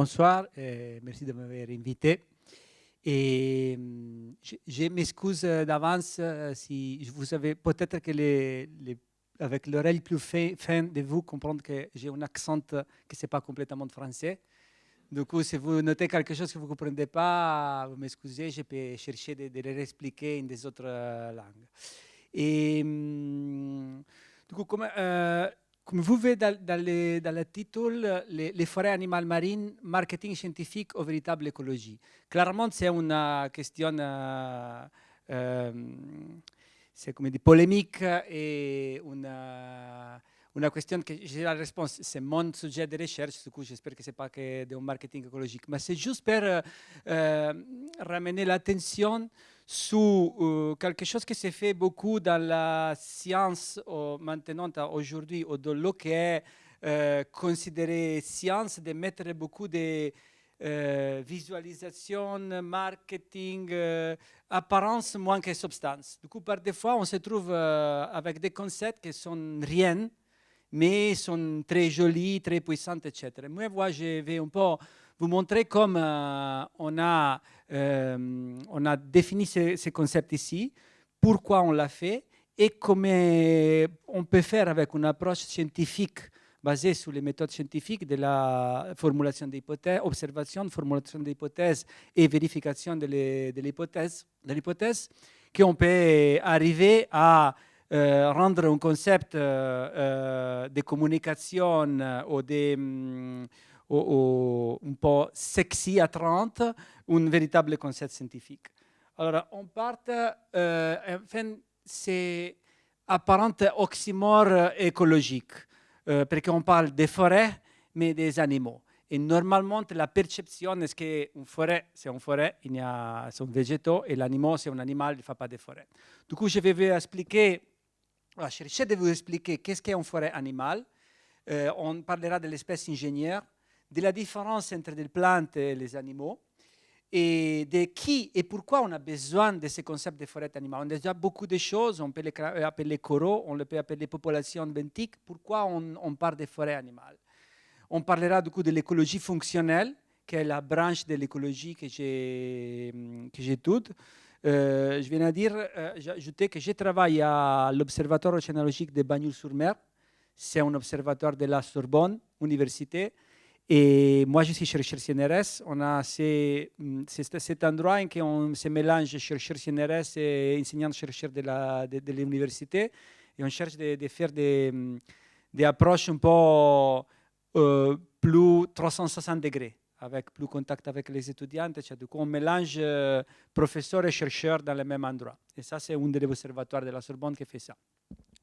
Bonsoir, merci de m'avoir invité. Et je m'excuse d'avance si vous savez peut-être que avec l'oreille plus fin de vous comprendre que j'ai un accent que c'est pas complètement français. Du coup, si vous notez quelque chose que vous ne comprenez pas, vous m'excusez, je peux chercher de le réexpliquer en des autres langues. Et du coup, comme vous voyez dans le titre, les forêts animales marines, marketing scientifique ou véritable écologie. Clairement, c'est une question c'est comme dit, polémique et une question que j'ai la réponse. C'est mon sujet de recherche, du coup, j'espère que ce n'est pas que du marketing écologique. Mais c'est juste pour ramener l'attention sur quelque chose qui se fait beaucoup dans la science maintenant, aujourd'hui, ou de ce qui est considéré science, de mettre beaucoup de visualisation, marketing, apparence moins que substance. Du coup, par des fois, on se trouve avec des concepts qui sont rien, mais sont très jolis, très puissants, etc. Moi, je vais un peu vous montrer comment on a défini ces concepts ici, pourquoi on l'a fait et comment on peut faire avec une approche scientifique basée sur les méthodes scientifiques de la formulation d'hypothèses, observation, formulation d'hypothèses et vérification de l'hypothèse, qu'on peut arriver à rendre un concept de communication ou un peu sexy, attrayant, un véritable concept scientifique. Alors, on part, enfin, c'est apparent oxymore écologique, parce qu'on parle des forêts, mais des animaux. Et normalement, la perception est qu'une forêt, c'est une forêt, il y a son végétaux, et l'animal, c'est un animal, il ne fait pas de forêt. Du coup, je vais vous expliquer, chercher de vous expliquer qu'est-ce qu'est une forêt animale. On parlera de l'espèce ingénieure, de la différence entre les plantes et les animaux, et de qui et pourquoi on a besoin de ce concept de forêt animale. On a déjà beaucoup de choses, on peut les appeler coraux, on peut appeler populations benthiques. Pourquoi on parle de forêt animale? On parlera du coup de l'écologie fonctionnelle, qui est la branche de l'écologie que j'étudie. Je viens de dire, j'ai ajouté que je travaille à l'Observatoire océanologique de Bagnols-sur-Mer. C'est un observatoire de la Sorbonne Université. Et moi, je suis chercheur CNRS. On a cet endroit en on se mélange chercheurs CNRS et enseignants-chercheurs de l'université. Et on cherche de faire des approches un peu plus 360 degrés, avec plus contact avec les étudiants. Du coup, on mélange professeurs et chercheurs dans le même endroit. Et ça, c'est un des observatoires de la Sorbonne qui fait ça.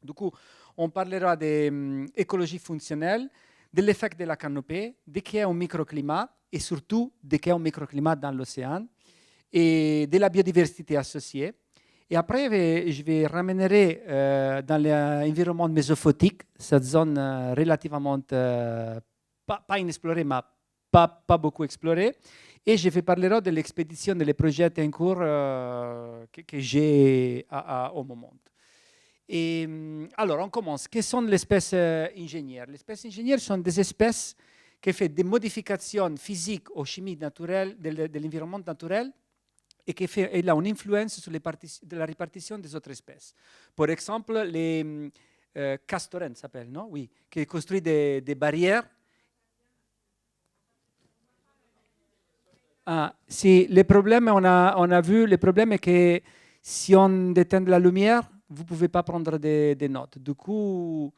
Du coup, on parlera d'écologie fonctionnelle, de l'effet de la canopée, de ce qu'est un microclimat et surtout de ce qu'est un microclimat dans l'océan et de la biodiversité associée. Et après, je vais ramener dans l'environnement mésophotique, cette zone relativement pas inexplorée, mais pas beaucoup explorée. Et je vais parler de l'expédition des projets en cours que j'ai au moment. Et alors, on commence. Quelles sont les espèces ingénieures? Les espèces ingénieures sont des espèces qui font des modifications physiques ou chimiques naturelles de l'environnement naturel et qui ont une influence sur la répartition des autres espèces. Par exemple, les castorènes s'appellent, non? Oui, qui construisent des barrières. Si le problème, on a vu, le problème est que si on déteint de la lumière, vous ne pouvez pas prendre des notes. Du coup,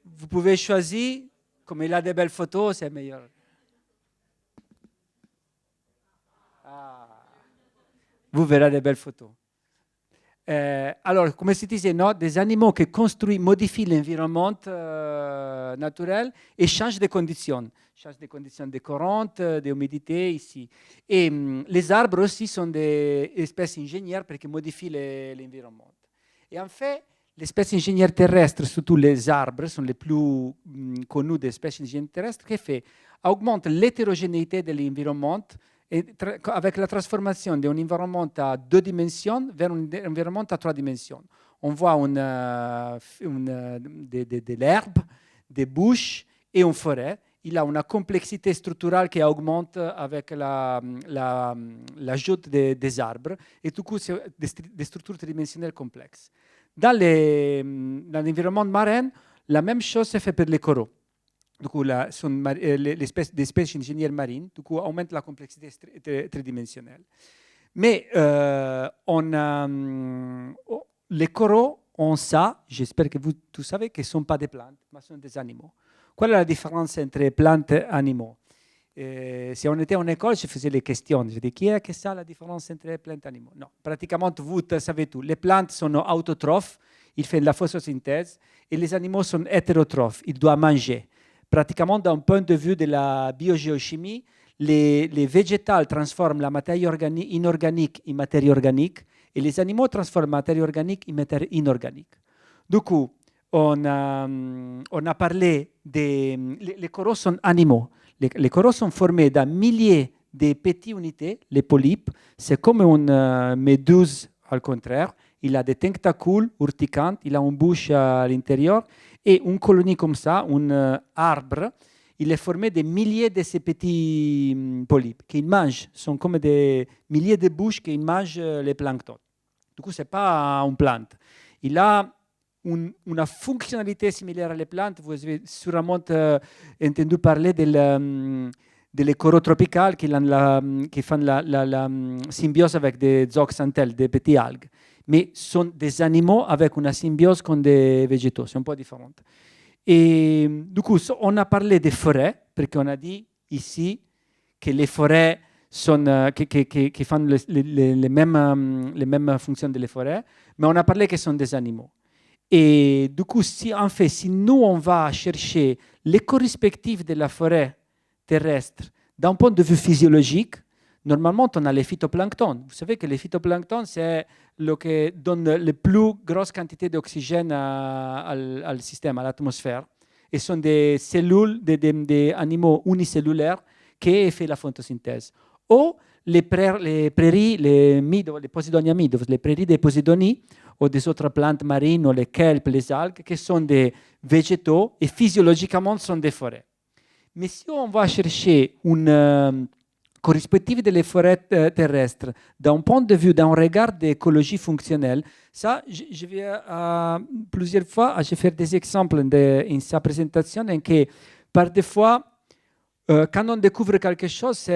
vous pouvez choisir, comme il a des belles photos, c'est meilleur. Vous verrez des belles photos. Alors, comme je disais, des animaux qui construisent, modifient l'environnement naturel et changent de conditions. Changent des conditions de courant, d'humidité ici. Et les arbres aussi sont des espèces ingénieures parce qu'ils modifient l'environnement. Et en fait, les espèces ingénieures terrestres, surtout les arbres, sont les plus connus des espèces ingénieures terrestres, qui fait augmentent l'hétérogénéité de l'environnement et avec la transformation d'un environnement à 2 dimensions vers un environnement à 3 dimensions. On voit de l'herbe, des bush et une forêt. il a une complexité structurale qui augmente avec l'ajout des arbres, et du coup, c'est des structures tridimensionnelles complexes. Dans l'environnement marin, la même chose se fait pour les coraux. Du coup, les espèces ingénieurs marines, du coup, augmentent la complexité tridimensionnelle. Mais les coraux ont ça, j'espère que vous tous savez, qu'ils ne sont pas des plantes, mais sont des animaux. Quelle est la différence entre plantes et animaux? Si on était en école, je faisais les questions. Je disais, qui est que ça la différence entre plantes et animaux? Non, pratiquement vous savez tout. Les plantes sont autotrophes, ils font de la photosynthèse, et les animaux sont hétérotrophes, ils doivent manger. Pratiquement d'un point de vue de la biogéochimie, les végétales transforment la matière inorganique en matière organique, et les animaux transforment la matière organique en matière inorganique. Du coup, on a parlé les coraux sont animaux. Les coraux sont formés d'un millier de petites unités, les polypes. C'est comme une méduse, au contraire. Il a des tentacules urticantes, il a une bouche à l'intérieur, et une colonie comme ça, un arbre, il est formé de milliers de ces petits polypes qu'ils mangent. Ce sont comme des milliers de bouches qui mangent les planctons. Du coup, ce n'est pas une plante. Il a une fonctionnalité similaire à les plantes. Vous avez sûrement entendu parler des coraux tropicales qui font la symbiose avec des zooxanthelles, des petits algues. Mais sont des animaux avec une symbiose comme des végétaux. C'est un peu différent. Et du coup, on a parlé des forêts, parce qu'on a dit ici que les forêts sont, qui font les mêmes fonctions des forêts, mais on a parlé que ce sont des animaux. Et du coup, si nous, on va chercher l'éco-respectif de la forêt terrestre d'un point de vue physiologique, normalement, on a les phytoplanctons. Vous savez que les phytoplanctons, c'est ce qui donne la plus grosse quantité d'oxygène au système, à l'atmosphère. Et ce sont des cellules, des animaux unicellulaires qui font la photosynthèse. Ou les prairies, les posidoniamides, les prairies des posidonies, ou des autres plantes marines, ou les kelps, les algues, qui sont des végétaux et physiologiquement sont des forêts. Mais si on va chercher une correspective des forêts terrestres d'un point de vue, d'un regard d'écologie fonctionnelle, ça, je vais plusieurs fois, je vais faire des exemples dans sa présentation en que, par des fois, quand on découvre quelque chose, tu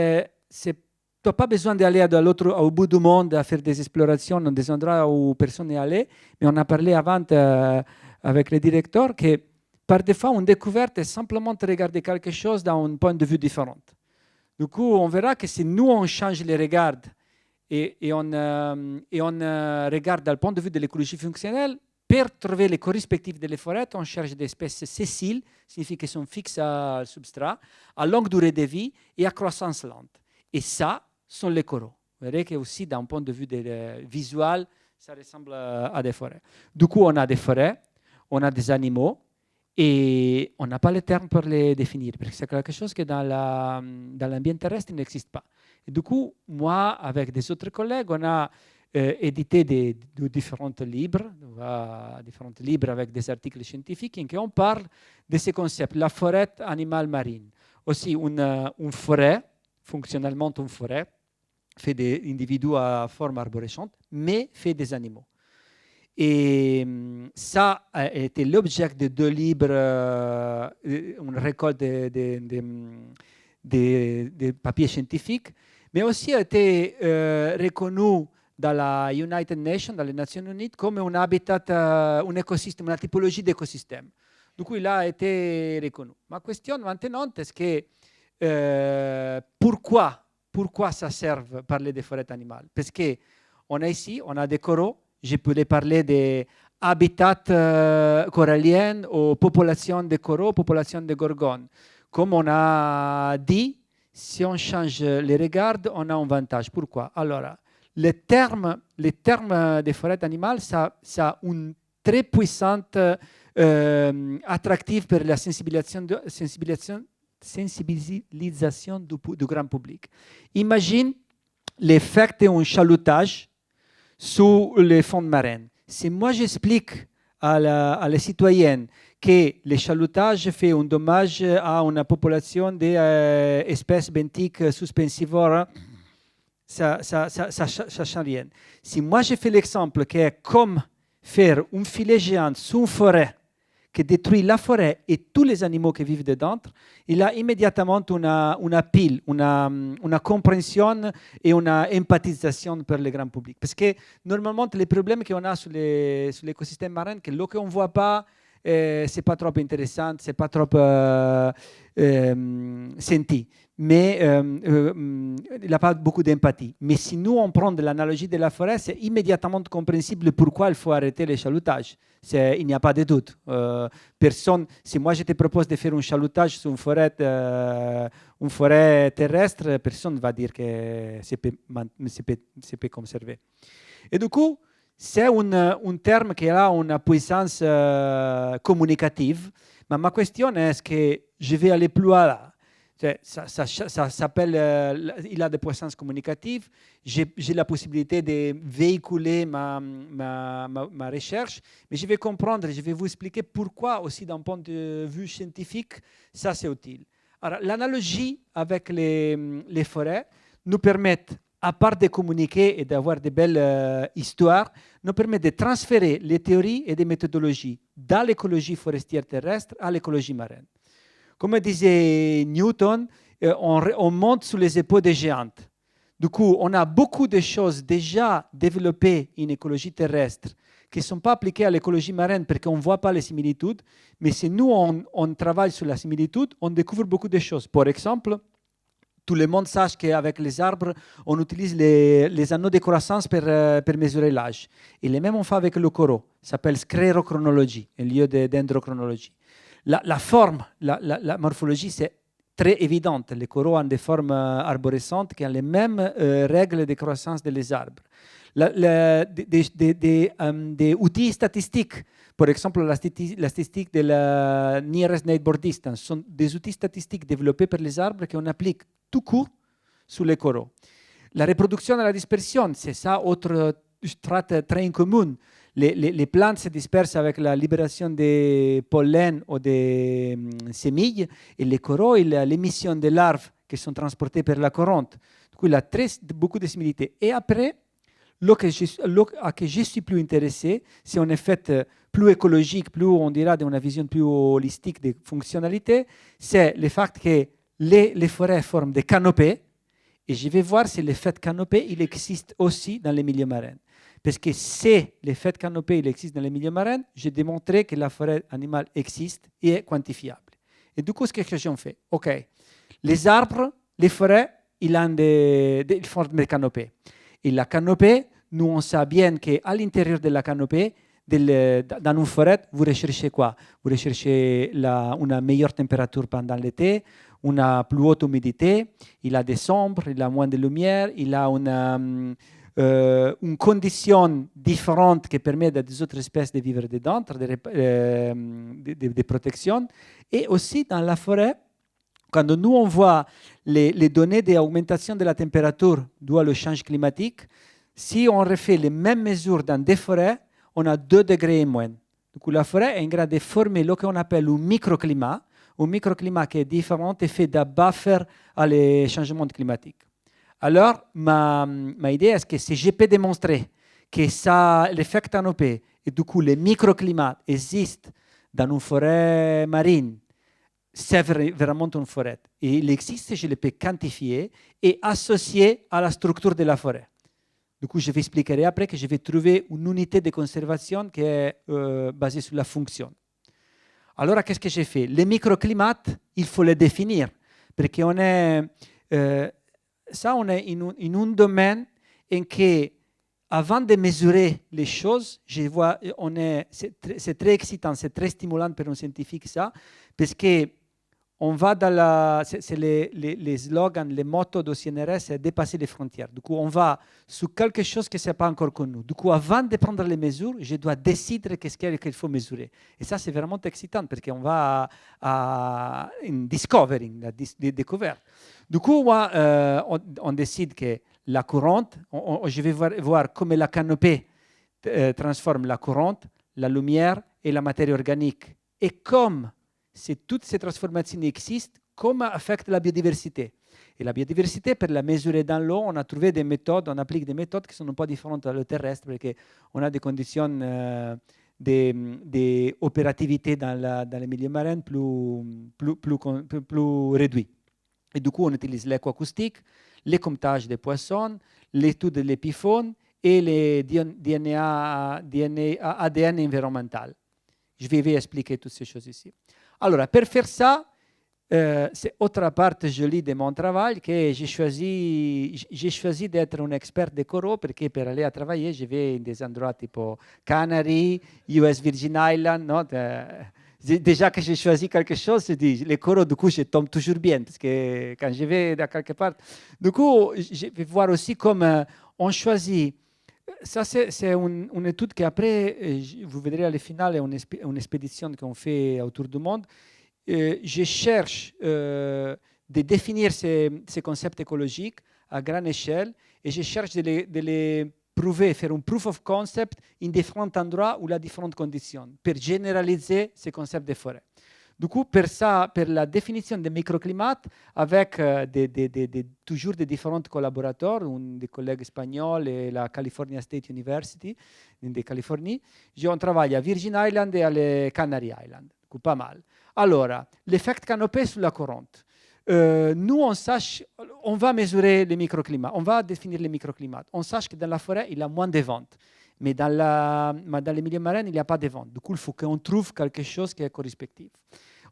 n'as pas besoin d'aller au bout du monde à faire des explorations dans des endroits où personne n'est allé, mais on a parlé avant avec le directeur que par des fois, une découverte est simplement de regarder quelque chose d'un point de vue différent. Du coup, on verra que si nous, on change les regards et on regarde du point de vue de l'écologie fonctionnelle, pour trouver les correspectives des forêts, on cherche des espèces sessiles, signifie qu'elles sont fixes au substrat, à longue durée de vie et à croissance lente. Et ça sont les coraux. Vous verrez que aussi, d'un point de vue visuel, ça ressemble à des forêts. Du coup, on a des forêts, on a des animaux, et on n'a pas les termes pour les définir, parce que c'est quelque chose qui dans l'ambiente terrestre n'existe pas. Et du coup, moi, avec des autres collègues, on a édité de différents livres avec des articles scientifiques en qui on parle de ces concepts, la forêt animale marine. Aussi, une forêt, fonctionnellement une forêt, fait des individus à forme arborescente, mais fait des animaux. Et ça a été l'objet de 2 livres, une récolte de papiers scientifiques, mais aussi a été reconnu dans la United Nations, dans les Nations Unies, comme un habitat, un écosystème, une typologie d'écosystème. Du coup, il a été reconnu. Ma question maintenant est que pourquoi ça sert de parler des forêts animales? Parce qu'on a ici, on a des coraux. Je pourrais parler des habitats coralliens ou populations de coraux, populations de gorgones. Comme on a dit, si on change les regards, on a un avantage. Pourquoi? Alors, les termes des forêts animales, ça a une très puissante attractive pour la sensibilisation du grand public. Imagine l'effet d'un chalutage sur les fonds marins. Si moi j'explique à la citoyenne que l'échalotage fait un dommage à une population d'espèces benthiques suspensivores, ça ne change rien. Si moi je fais l'exemple qui est comme faire un filet géant sous une forêt qui détruit la forêt et tous les animaux qui vivent dedans, il a immédiatement une pile, une compréhension et une empathisation pour le grand public. Parce que normalement, les problèmes qu'on a sur l'écosystème marin, que l'eau qu'on ne voit pas, c'est pas trop intéressant, c'est pas trop senti. Mais il n'a pas beaucoup d'empathie. Mais si nous, on prend de l'analogie de la forêt, c'est immédiatement compréhensible pourquoi il faut arrêter les chalutages. Il n'y a pas de doute. Personne, si moi je te propose de faire un chalutage sur une forêt terrestre, personne ne va dire que c'est peut conserver. Et du coup, c'est un terme qui a une puissance communicative. Mais ma question est que je vais aller plus loin. Ça s'appelle, il a des puissances communicatives. J'ai la possibilité de véhiculer ma recherche, mais je vais comprendre, je vais vous expliquer pourquoi aussi d'un point de vue scientifique, ça c'est utile. Alors, l'analogie avec les forêts nous permet, à part de communiquer et d'avoir de belles histoires, nous permet de transférer les théories et les méthodologies dans l'écologie forestière terrestre à l'écologie marine. Comme disait Newton, on monte sous les épaules des géantes. Du coup, on a beaucoup de choses déjà développées en écologie terrestre qui ne sont pas appliquées à l'écologie marine parce qu'on ne voit pas les similitudes. Mais si nous, on travaille sur la similitude, on découvre beaucoup de choses. Par exemple, tout le monde sache qu'avec les arbres, on utilise les anneaux de croissance pour mesurer l'âge. Et le même on fait avec le coraux. Ça s'appelle sclérochronologie, au lieu de dendrochronologie. La forme, la morphologie, c'est très évidente. Les coraux ont des formes arborescentes qui ont les mêmes règles de croissance des arbres. Des outils statistiques, par exemple la statistique de la Nearest Neighbor Distance, sont des outils statistiques développés par les arbres qu'on applique tout court sur les coraux. La reproduction et la dispersion, c'est ça autre strate très commune. Les plantes se dispersent avec la libération des pollens ou des semilles, et les coraux, l'émission des larves qui sont transportées par la courante. Du coup, il y a beaucoup de similitudes. Et après, à que je suis plus intéressé, c'est en effet plus écologique, plus on dira d'une vision plus holistique des fonctionnalités, c'est le fait que les forêts forment des canopées, et je vais voir si l'effet canopée il existe aussi dans les milieux marins. Parce que si l'effet canopée il existe dans les milieux marins, j'ai démontré que la forêt animale existe et est quantifiable. Et du coup, ce que j'ai fait, OK, les arbres, les forêts, ils forment des canopées. Et la canopée, nous, on sait bien qu'à l'intérieur de la canopée, dans une forêt, vous recherchez quoi? Vous recherchez une meilleure température pendant l'été, une plus haute humidité, il a des sombres, il a moins de lumière, il a une condition différente qui permet à des autres espèces de vivre dedans, de protection. Et aussi dans la forêt, quand nous on voit les données d'augmentation de la température due au changement climatique, si on refait les mêmes mesures dans des forêts, on a 2 degrés et moins. Du coup, la forêt est en train de former ce qu'on appelle un microclimat qui est différent et fait de buffer à les changements climatiques. Alors, ma idée est que si je peux démontrer que ça, l'effet canopée et du coup les microclimats existent dans une forêt marine, c'est vraiment une forêt. Et il existe, je le peux quantifier et associer à la structure de la forêt. Du coup, je vais expliquer après que je vais trouver une unité de conservation qui est basée sur la fonction. Alors, qu'est-ce que j'ai fait? Les microclimats, il faut les définir. Parce qu'on est, on est in un domaine en que, avant de mesurer les choses, c'est très excitant, c'est très stimulant pour un scientifique ça, parce que on va dans c'est les slogans, les mottos de CNRS, c'est dépasser les frontières. Du coup, on va sur quelque chose qui n'est pas encore connu. Du coup, avant de prendre les mesures, je dois décider qu'est-ce qu'il faut mesurer. Et ça, c'est vraiment excitant parce qu'on va à une discovering, la découverte. Du coup, on décide que la courante, je vais voir comment la canopée transforme la courante, la lumière et la matière organique et comme toutes ces transformations existent, comment affectent la biodiversité. Et la biodiversité, pour la mesurer dans l'eau, on a trouvé des méthodes, on applique des méthodes qui sont un peu différentes de le terrestre, parce qu'on a des conditions d'opérativité dans les milieux marins plus réduites. Et du coup, on utilise l'écoacoustique, les comptages des poissons, l'étude de l'épifaune et les ADN environnemental. Je vais expliquer toutes ces choses ici. Alors, pour faire ça, c'est autre partie jolie de mon travail que j'ai choisi d'être un expert de coraux parce que pour aller travailler, je vais dans des endroits type Canary, US Virgin Islands. Non? Déjà que j'ai choisi quelque chose, je dis, les coraux, du coup, je tombe toujours bien parce que quand je vais dans quelque part. Du coup, je vais voir aussi comme on choisit. Ça, c'est une étude qu'après, vous verrez à la finale, une expédition qu'on fait autour du monde. Je cherche de définir ces concepts écologiques à grande échelle et je cherche de les prouver, faire un proof of concept in différents endroits ou à différentes conditions pour généraliser ces concepts de forêt. Du coup, pour la définition des microclimats, avec toujours des différents collaborateurs, des collègues espagnols et la California State University de Californie, on travaille à Virgin Island et à les Canary Islands, pas mal. Alors, l'effet canopée sur la corrente. Nous, on va mesurer les microclimats, on va définir les microclimats. On sache que dans la forêt, il y a moins de ventes. Mais dans les milieux marins, il n'y a pas de vent. Du coup, il faut qu'on trouve quelque chose qui est correspectif.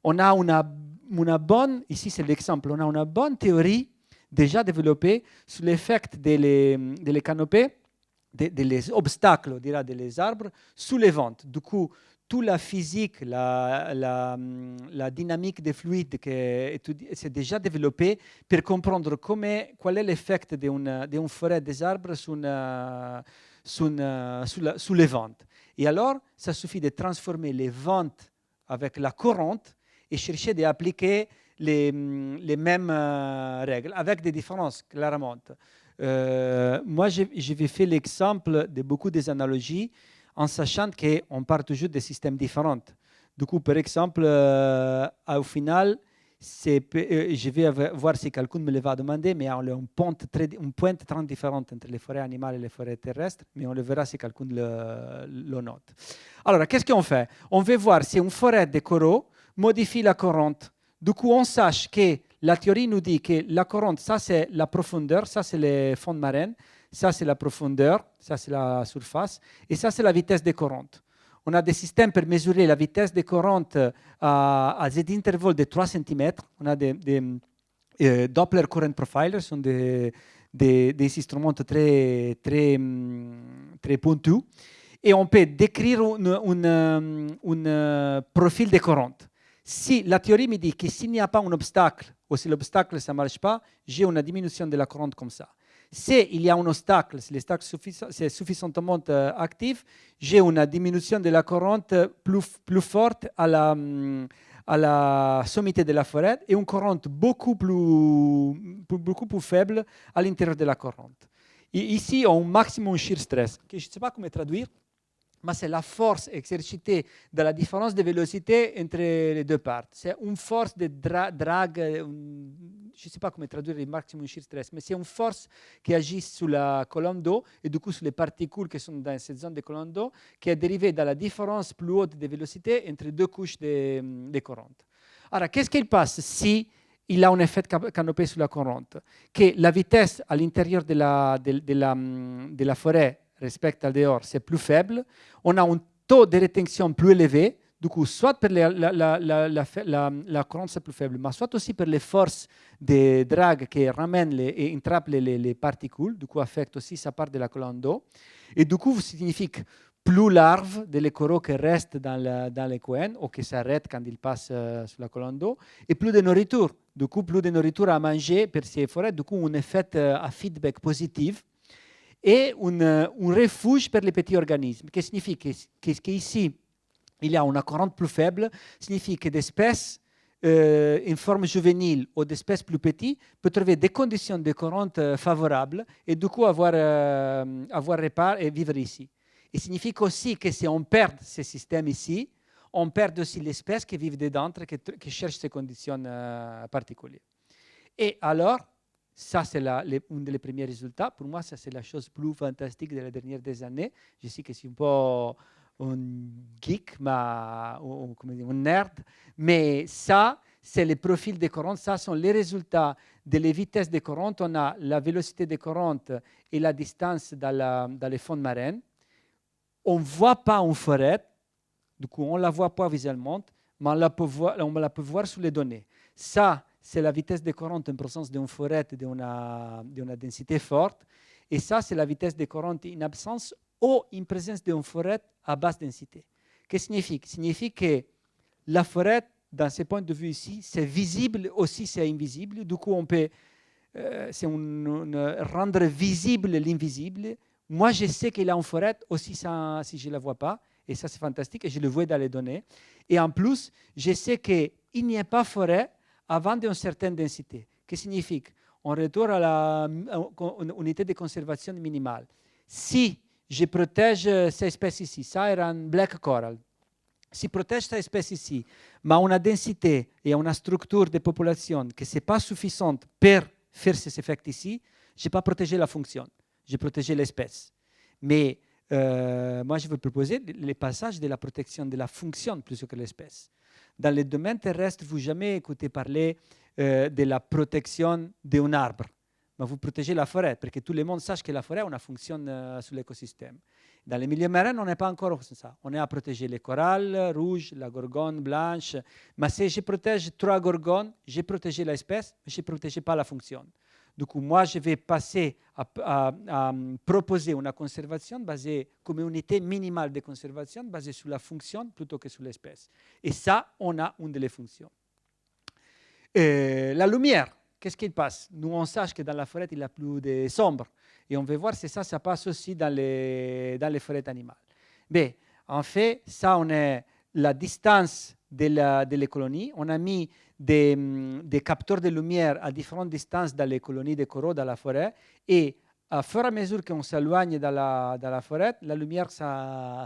On a une bonne, ici c'est l'exemple, on a une bonne théorie déjà développée sur l'effet des canopées, des obstacles, on dira, des arbres, sous les vents. Du coup, toute la physique, la dynamique des fluides s'est déjà développée pour comprendre quel est l'effet d'une forêt des arbres sous les ventes. Et alors, ça suffit de transformer les ventes avec la courante et chercher d'appliquer les mêmes règles, avec des différences, clairement. Moi, j'ai fait l'exemple de beaucoup des analogies en sachant qu'on part toujours de systèmes différents. Du coup, par exemple, au final, je vais voir si quelqu'un me le va demander, mais on a une pointe très différente entre les forêts animales et les forêts terrestres, mais on le verra si quelqu'un le note. Alors, qu'est-ce qu'on fait? On veut voir si une forêt de coraux modifie la courante. Du coup, on sache que la théorie nous dit que la courante, ça c'est la profondeur, ça c'est les fonds marins, ça c'est la profondeur, ça c'est la surface, et ça c'est la vitesse des courantes. On a des systèmes pour mesurer la vitesse des courantes à des intervalles de 3 cm. On a des Doppler Current Profilers, sont des instruments très pointus. Et on peut décrire un profil des courantes. Si la théorie me dit que s'il n'y a pas un obstacle, ou si l'obstacle ça ne marche pas, j'ai une diminution de la courante comme ça. S'il y a un obstacle, si l'obstacle est suffisamment actif, j'ai une diminution de la courante plus forte à la sommité de la forêt et une courante beaucoup plus faible à l'intérieur de la courante. Et ici, on a un maximum shear stress, que je ne sais pas comment traduire, mais c'est la force exercée de la différence de vélocité entre les deux parties. C'est une force de drag, je ne sais pas comment traduire le maximum shear stress, mais c'est une force qui agit sur la colonne d'eau et du coup sur les particules qui sont dans cette zone de colonne d'eau, qui est dérivée de la différence plus haute de vélocité entre deux couches de courante. Alors, qu'est-ce qu'il passe si il a un effet canopée sur la courante? Que la vitesse à l'intérieur de la forêt respect à dehors, c'est plus faible. On a un taux de rétention plus élevé. Du coup, soit pour la courante, c'est plus faible, mais soit aussi pour les forces de drag qui ramènent et entrappent les particules. Du coup, affectent aussi sa part de la colonne d'eau. Et du coup, ça signifie que plus larves de les coraux qui restent dans les coins ou qui s'arrêtent quand ils passent sur la colonne d'eau, et plus de nourriture. Du coup, plus de nourriture à manger pour ces forêts. Du coup, un effet à feedback positif. Et un refuge pour les petits organismes. Ce qui signifie qu'ici, il y a une courante plus faible, signifie que des espèces en forme juvénile ou d'espèces plus petites peuvent trouver des conditions de courante favorables et du coup avoir repère et vivre ici. Et signifie aussi que si on perd ces systèmes ici, on perd aussi l'espèce qui vit dedans, qui cherche ces conditions particulières. Et alors, ça, c'est un des premiers résultats. Pour moi, ça, c'est la chose plus fantastique de la dernière des années. Je sais que c'est un peu un geek, un nerd, mais ça, c'est le profil des courants. Ça sont les résultats de les vitesses des courants. On a la vélocité des courants et la distance dans les fonds marins. On ne voit pas en forêt, du coup, on ne la voit pas visuellement, mais on la peut voir sur les données. Ça, c'est la vitesse des courants en présence d'une forêt d'une densité forte. Et ça, c'est la vitesse des courants en absence ou en présence d'une forêt à basse densité. Qu'est-ce que signifie? Signifie que la forêt, dans ce point de vue ici, c'est visible aussi, c'est invisible. Du coup, on peut rendre visible l'invisible. Moi, je sais qu'il est en forêt aussi si je ne la vois pas. Et ça, c'est fantastique. Et je le vois dans les données. Et en plus, je sais qu'il n'y a pas forêt avant d'une certaine densité. Qu'est-ce que signifie? On retourne à l'unité de conservation minimale. Si je protège cette espèce ici, ça est un black coral. Si je protège cette espèce ici, mais on a une densité et une structure de population qui n'est pas suffisante pour faire ces effets ici, je n'ai pas protégé la fonction, j'ai protégé l'espèce. Mais moi, je veux proposer le passage de la protection de la fonction plus que l'espèce. Dans le domaine terrestre, vous n'avez jamais écouté parler de la protection d'un arbre. Mais vous protégez la forêt, parce que tout le monde sache que la forêt a une fonction sur l'écosystème. Dans les milieux marins, on n'est pas encore comme ça. On est à protéger les corals rouges, la gorgone blanche. Mais si je protège 3 gorgones, j'ai protégé l'espèce, mais je ne protège pas la fonction. Du coup, moi, je vais passer à proposer une conservation basée comme une unité minimale de conservation basée sur la fonction plutôt que sur l'espèce. Et ça, on a une des fonctions. La lumière, qu'est-ce qui passe? Nous, on sache que dans la forêt, il y a plus de sombre. Et on veut voir si ça passe aussi dans les forêts animales. Mais en fait, ça, on est la distance de les colonies. On a mis des capteurs de lumière à différentes distances dans les colonies de coraux dans la forêt. Et à fur et à mesure qu'on s'éloigne dans la forêt, la lumière,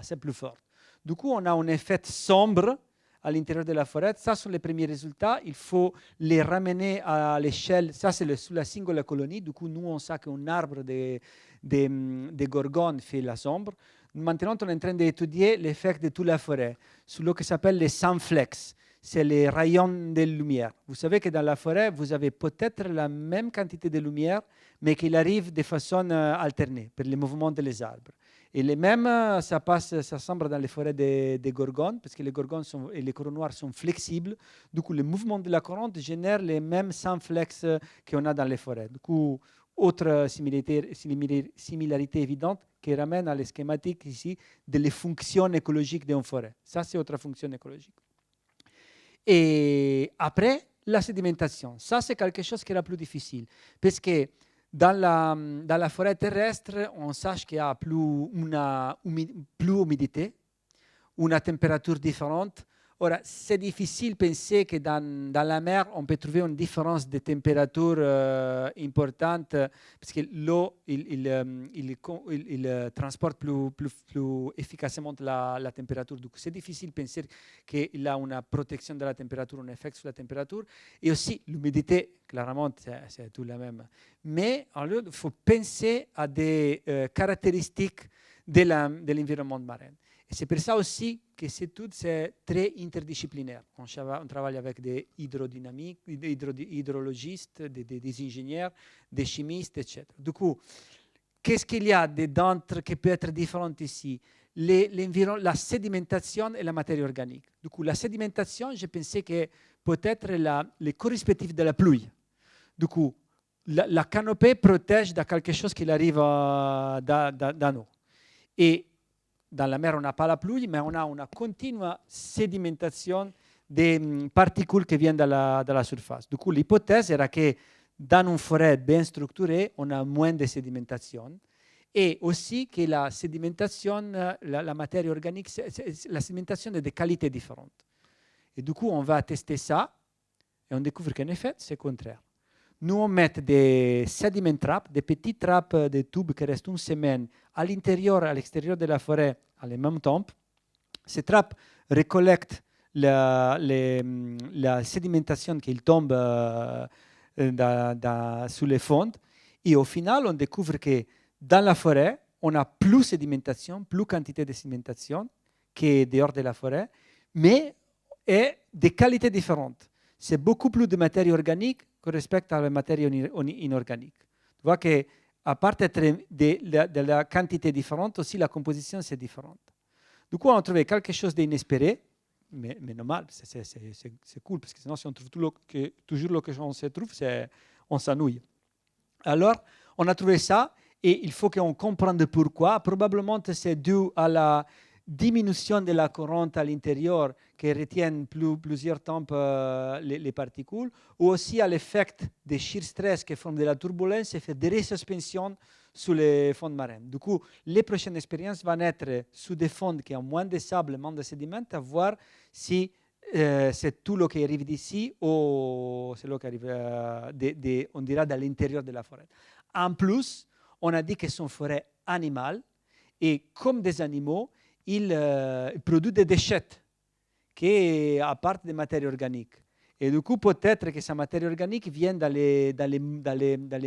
c'est plus fort. Du coup, on a un effet sombre à l'intérieur de la forêt. Ça sont les premiers résultats. Il faut les ramener à l'échelle. Ça, c'est sous la single colonie. Du coup, nous, on sait qu'un arbre de gorgone fait la sombre. Maintenant, on est en train d'étudier l'effet de toute la forêt sur ce qui s'appelle les sunflex. C'est les rayons de lumière. Vous savez que dans la forêt, vous avez peut-être la même quantité de lumière, mais qu'il arrive de façon alternée par le mouvement des arbres. Et les mêmes, ça semble dans les forêts des gorgones, parce que les gorgones et les coraux noirs sont flexibles. Du coup, le mouvement de la courante génère les mêmes sunflex qu'on a dans les forêts. Du coup, autre similarité évidente qui ramène à la schématique ici de les fonctions écologiques d'une forêt. Ça, c'est autre fonction écologique. Et après, la sédimentation. Ça, c'est quelque chose qui est la plus difficile, parce que dans la forêt terrestre, on sache qu'il y a plus humidité, une température différente. Or, c'est difficile de penser que dans la mer, on peut trouver une différence de température importante, parce que l'eau, il transporte plus efficacement la température. Donc, c'est difficile de penser qu'il a une protection de la température, un effet sur la température. Et aussi, l'humidité, clairement, c'est tout la même. Mais il faut penser à des caractéristiques de l'environnement marin. Et c'est pour ça aussi que cette étude, c'est très interdisciplinaire. On travaille avec des hydrologistes, des ingénieurs, des chimistes, etc. Du coup, qu'est-ce qu'il y a dedans qui peut être différent ici? La sédimentation et la matière organique. Du coup, la sédimentation, je pensais que peut-être le correspectif de la pluie. Du coup, la canopée protège de quelque chose qui arrive dans nous. Et dans la mer, on n'a pas la pluie, mais on a une continue sédimentation des particules qui viennent de la surface. Du coup, l'hypothèse era que dans une forêt bien structurée, on a moins de sédimentation. Et aussi que la sédimentation, la matière organique, la sédimentation est de qualité différente. Et du coup, on va tester ça et on découvre qu'en effet, c'est le contraire. Nous, on met des sediment traps, des petites trappes de tubes qui restent une semaine à l'extérieur de la forêt à la même temps. Ces trappes récollectent la sédimentation qui tombe sous les fonds. Et au final, on découvre que dans la forêt, on a plus sédimentation, plus quantité de sédimentation que dehors de la forêt, mais de qualités différentes. C'est beaucoup plus de matière organique que respecte à la matière inorganique. Tu vois qu'à part de la quantité différente, aussi la composition c'est différente. Du coup, on a trouvé quelque chose d'inespéré, mais normal, c'est cool, parce que sinon, si on trouve toujours le que on se trouve, on s'ennuie. Alors, on a trouvé ça, et il faut qu'on comprenne pourquoi. Probablement, c'est dû à la diminution de la courante à l'intérieur qui retient plusieurs temps les particules, ou aussi à l'effet de shear stress qui forme de la turbulence et fait des resuspensions sous les fonds marins. Du coup, les prochaines expériences vont être sous des fonds qui ont moins de sable, moins de sédiments, à voir si c'est tout ce qui arrive d'ici ou c'est ce qui arrive, on dira, de l'intérieur de la forêt. En plus, on a dit que c'est une forêt animale et comme des animaux, il produit des déchets qui appartiennent des matières organiques. Et du coup, peut-être que sa matière organique vient dans les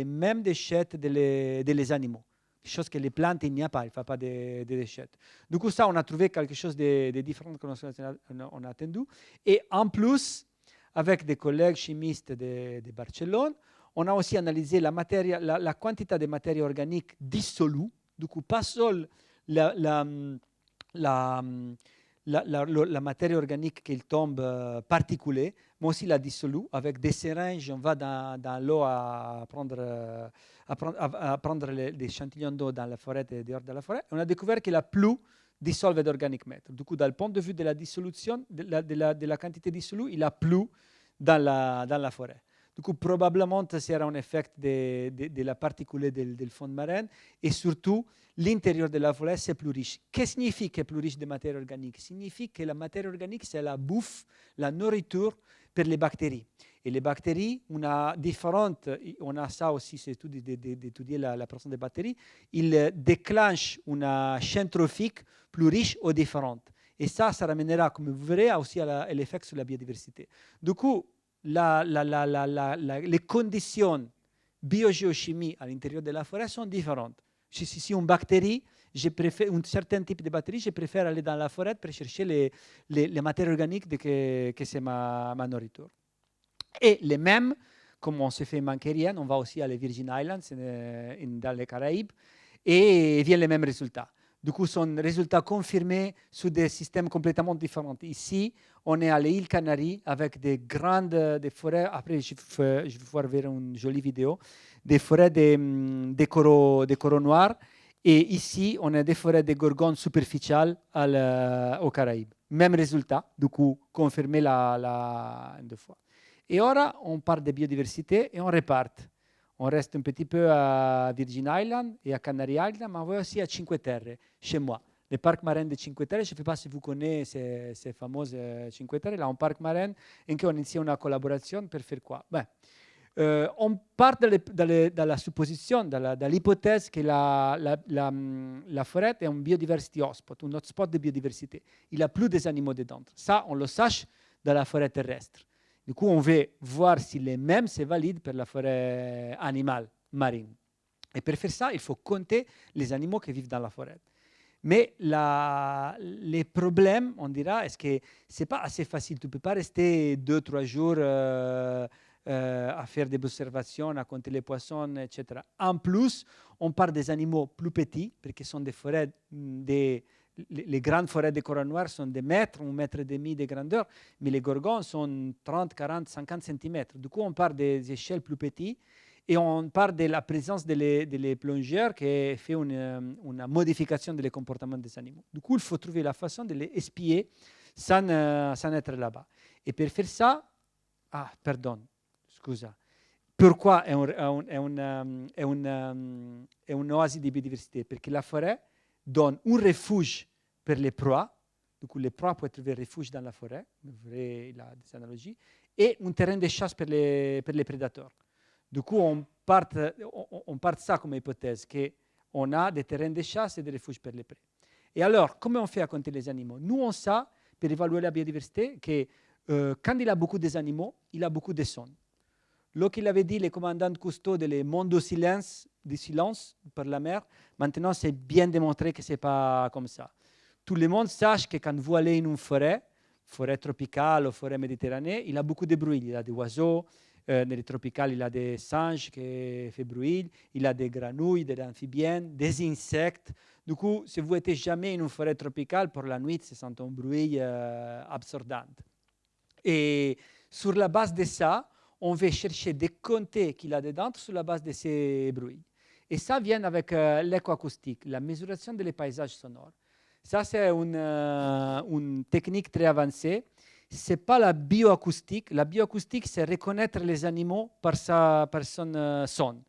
mêmes déchets des animaux. Chose que les plantes, il n'y a pas, il ne fait pas de déchets. Du coup, ça, on a trouvé quelque chose de différent qu'on a attendu. Et en plus, avec des collègues chimistes de Barcelone, on a aussi analysé la quantité de matière organique dissolue. Du coup, pas seul la matière organique qui tombe particulée, mais aussi la dissolue. Avec des seringes, on va dans l'eau à prendre les échantillons d'eau dans la forêt et dehors de la forêt. On a découvert qu'il a plus dissolvé d'organic matter. Du coup, du point de vue de la dissolution, de la quantité dissolue, il a plus dans la forêt. Du coup, probablement, c'est un effet de la particule du fond marin et surtout, l'intérieur de la forêt, c'est plus riche. Qu'est-ce que signifie que c'est plus riche de matière organique? Signifie que la matière organique, c'est la bouffe, la nourriture pour les bactéries. Et les bactéries, on a ça aussi, c'est d'étudier la présence des bactéries, ils déclenchent une chaîne trophique plus riche ou différente. Et ça ramènera, comme vous verrez, aussi à l'effet sur la biodiversité. Du coup, les conditions biogéochimie à l'intérieur de la forêt sont différentes. Si une bactérie, un certain type de bactérie, je préfère aller dans la forêt pour chercher les matières organiques que c'est ma nourriture. Et les mêmes, comme on se fait manquer rien, on va aussi à les Virgin Islands, dans les Caraïbes, et viennent les mêmes résultats. Du coup, ce sont des résultats confirmés sur des systèmes complètement différents. Ici, on est à l'île Canaries avec des grandes forêts. Après, je vais vous faire une jolie vidéo. Des forêts de coraux noirs. Et ici, on a des forêts de gorgones superficielles aux Caraïbes. Même résultat, du coup, confirmé deux fois. Et ora, on parle de biodiversité et on repart. On reste un petit peu à Virgin Island et à Canary Island, mais on va aussi à Cinque Terre, chez moi. Le parc marin de Cinque Terre, je ne sais pas si vous connaissez ces fameuses Cinque Terre, là, un parc marin en qui on initie une collaboration pour faire quoi? On part de la supposition, de l'hypothèse que la forêt est un biodiversity hotspot, un hotspot de biodiversité. Il y a plus des animaux dedans. Ça, on le sache dans la forêt terrestre. Du coup, on veut voir si les mêmes c'est valide pour la forêt animale marine. Et pour faire ça, il faut compter les animaux qui vivent dans la forêt. Mais les problèmes, on dira, est-ce que ce n'est pas assez facile. Tu ne peux pas rester 2-3 jours à faire des observations, à compter les poissons, etc. En plus, on parle des animaux plus petits, parce que ce sont des forêts, les grandes forêts de coraux noirs sont des mètres, 1,5 mètre de grandeur, mais les gorgones sont 30, 40, 50 cm. Du coup, on parle des échelles plus petites et on parle de la présence des plongeurs qui fait une modification des comportements des animaux. Du coup, il faut trouver la façon de les espier sans être là-bas. Et pour faire ça, pourquoi è un oasi di biodiversité? Perché la forêt donne un refuge pour les proies. Du coup, les proies peuvent trouver refuge dans la forêt, vous verrez des analogies, et un terrain de chasse pour les prédateurs. Du coup, on part de ça comme hypothèse, qu'on a des terrains de chasse et des refuges pour les prés. Et alors, comment on fait à compter les animaux? Nous, on sait, pour évaluer la biodiversité, que quand il a beaucoup d'animaux, il a beaucoup de sons. Ce qu'il avait dit, le commandant Cousteau, de le monde du silence par la mer, maintenant, c'est bien démontré que ce n'est pas comme ça. Tout le monde sache que quand vous allez dans une forêt tropicale ou forêt méditerranéenne, il a beaucoup de bruit. Il a des oiseaux, dans les tropicales, il a des singes qui font bruit, il a des grenouilles, des amphibiennes, des insectes. Du coup, si vous n'êtes jamais dans une forêt tropicale, pour la nuit, c'est un bruit absordant. Et sur la base de ça, on va chercher des compter qu'il a dedans sur la base de ces bruits. Et ça vient avec l'écoacoustique, la mesuration des paysages sonores. Ça, c'est une technique très avancée. Ce n'est pas la bioacoustique. La bioacoustique, c'est reconnaître les animaux par son son.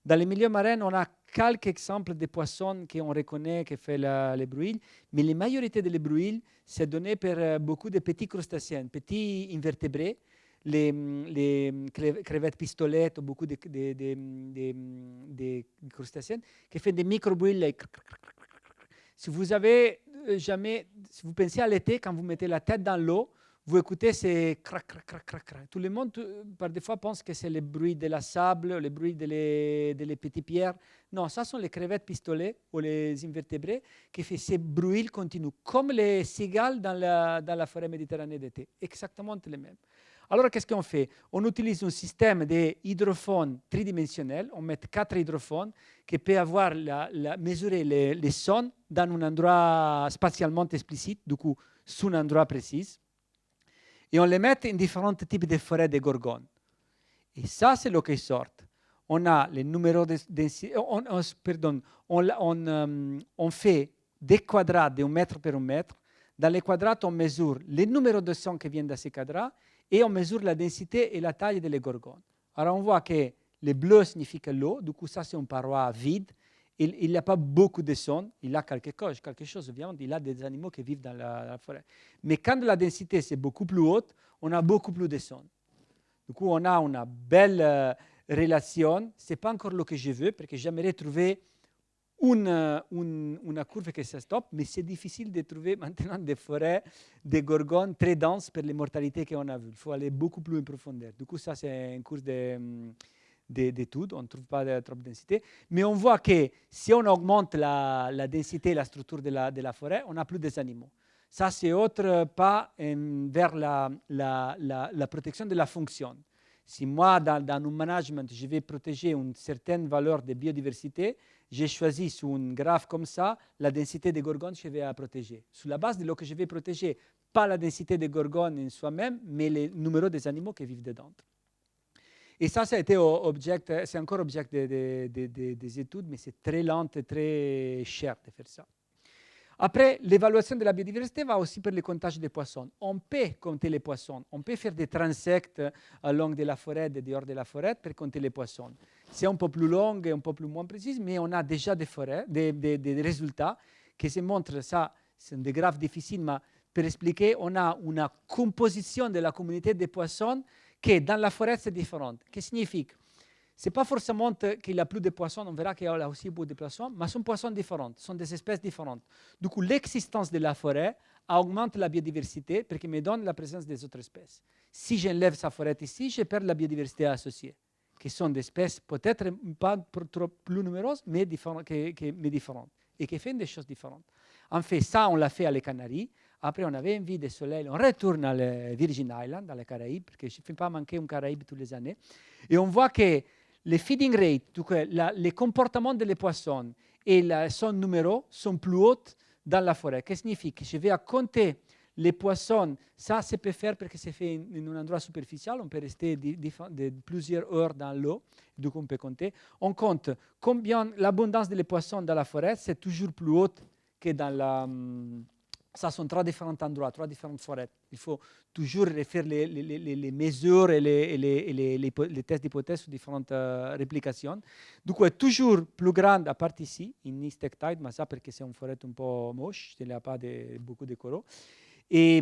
Dans les milieux marins, on a quelques exemples de poissons qu'on reconnaît qui font les bruits, mais la majorité des bruits, c'est donné par beaucoup de petits crustacés, petits invertébrés, les crevettes pistolettes ou beaucoup de crustacés qui font des micro-bruits. Si vous pensez à l'été, quand vous mettez la tête dans l'eau, vous écoutez ces crac, crac, crac, crac, crac. Tout le monde, par des fois, pense que c'est le bruit de la sable, le bruit des petites pierres. Non, ça sont les crevettes pistolets ou les invertébrés qui font ces bruits continus, comme les cigales dans la forêt méditerranéenne d'été. Exactement les mêmes. Alors, qu'est-ce qu'on fait? On utilise un système d'hydrophones tridimensionnel. On met 4 hydrophones qui peuvent mesurer les sons dans un endroit spatialement explicite, du coup, sur un endroit précis. Et on les met en différents types de forêts de gorgones. Et ça, c'est ce qui sort. On a les numéros de densité. On fait des quadrats de 1 mètre par 1 mètre. Dans les quadrats, on mesure les numéros de sons qui viennent de ces quadrats et on mesure la densité et la taille des gorgones. Alors, on voit que le bleu signifie que l'eau, du coup, ça, c'est une paroi vide. Il n'y a pas beaucoup de sons, il a quelque chose, évidemment, il a des animaux qui vivent dans la forêt. Mais quand la densité c'est beaucoup plus haute, on a beaucoup plus de sons. Du coup, on a une belle relation. Ce n'est pas encore ce que je veux, parce que j'aimerais trouver une courbe qui se stoppe, mais c'est difficile de trouver maintenant des forêts, des gorgones très denses pour les mortalités qu'on a vues. Il faut aller beaucoup plus en profondeur. Du coup, ça, c'est un cours d'études, on ne trouve pas trop de densité. Mais on voit que si on augmente la densité et la structure de la forêt, on n'a plus des animaux. Ça, c'est autre pas vers la protection de la fonction. Si moi, dans un management, je vais protéger une certaine valeur de biodiversité, j'ai choisi sur un graphe comme ça la densité des gorgones que je vais protéger. Sur la base de ce que je vais protéger, pas la densité des gorgones en soi-même, mais le numéro des animaux qui vivent dedans. Et ça a été c'est encore objet des études, mais c'est très lent et très cher de faire ça. Après, l'évaluation de la biodiversité va aussi pour le comptage des poissons. On peut compter les poissons. On peut faire des transects au long de la forêt, dehors de la forêt, pour compter les poissons. C'est un peu plus long et un peu plus moins précis, mais on a déjà des résultats qui se montrent. Ça, c'est des graphes difficiles, mais pour expliquer, on a une composition de la communauté des poissons qui, dans la forêt, c'est différent. Qu'est-ce que signifie? Ce n'est pas forcément qu'il y a plus de poissons, on verra qu'il y a aussi beaucoup de poissons, mais ce sont poissons différents, ce sont des espèces différentes. Du coup, l'existence de la forêt augmente la biodiversité parce qu'elle me donne la présence des autres espèces. Si j'enlève sa forêt ici, je perds la biodiversité associée, qui sont des espèces peut-être pas trop plus nombreuses, mais différentes, et qui font des choses différentes. En fait, ça, on l'a fait à les Canaries. Après, on avait envie de soleil, on retourne à les Virgin Islands, dans les Caraïbes, parce que je ne fais pas manquer un Caraïbe toutes les années. Et on voit que les feeding rates, donc les comportements des poissons et son numéro sont plus hauts dans la forêt. Qu'est-ce que signifie? Que je vais compter les poissons, ça se peut faire parce que c'est fait en un endroit superficiel, on peut rester plusieurs heures dans l'eau, donc on peut compter. On compte combien l'abondance des poissons dans la forêt, c'est toujours plus haute que dans la... Ça sont 3 différents endroits, 3 différentes forêts. Il faut toujours faire les mesures et les tests d'hypothèse sur différentes réplications. Du coup, c'est toujours plus grande à part ici, in East Tide, mais ça parce que c'est une forêt un peu moche, il n'y a pas beaucoup de coraux. Et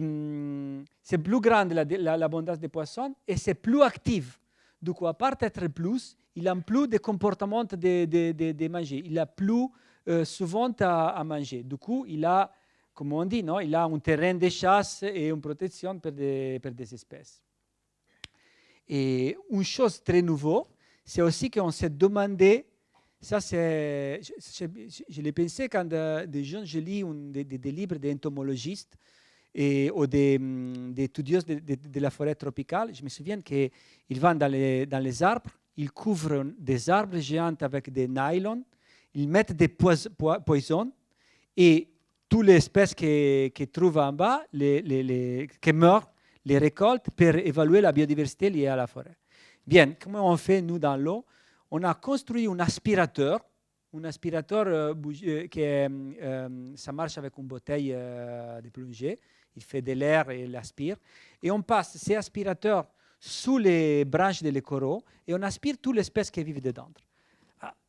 c'est plus grande l'abondance des poissons et c'est plus actif. Du coup, à part d'être plus, il a plus de comportement de manger. Il a plus souvent à manger. Du coup, il a, comme on dit, non, il a un terrain de chasse et une protection pour des espèces. Et une chose très nouveau, c'est aussi qu'on s'est demandé, ça c'est, je l'ai pensé quand des jeunes, je lis des livres d'entomologistes ou des étudiants de la forêt tropicale. Je me souviens qu'ils vont dans les arbres, ils couvrent des arbres géants avec des nylons, ils mettent des poisons et toutes les espèces qu'ils trouvent en bas, qui meurent, les récoltes pour évaluer la biodiversité liée à la forêt. Bien, comment on fait, nous, dans l'eau? On a construit un aspirateur ça marche avec une bouteille de plongée. Il fait de l'air et l'aspire. Et on passe ces aspirateurs sous les branches des coraux et on aspire toutes les espèces qui vivent dedans.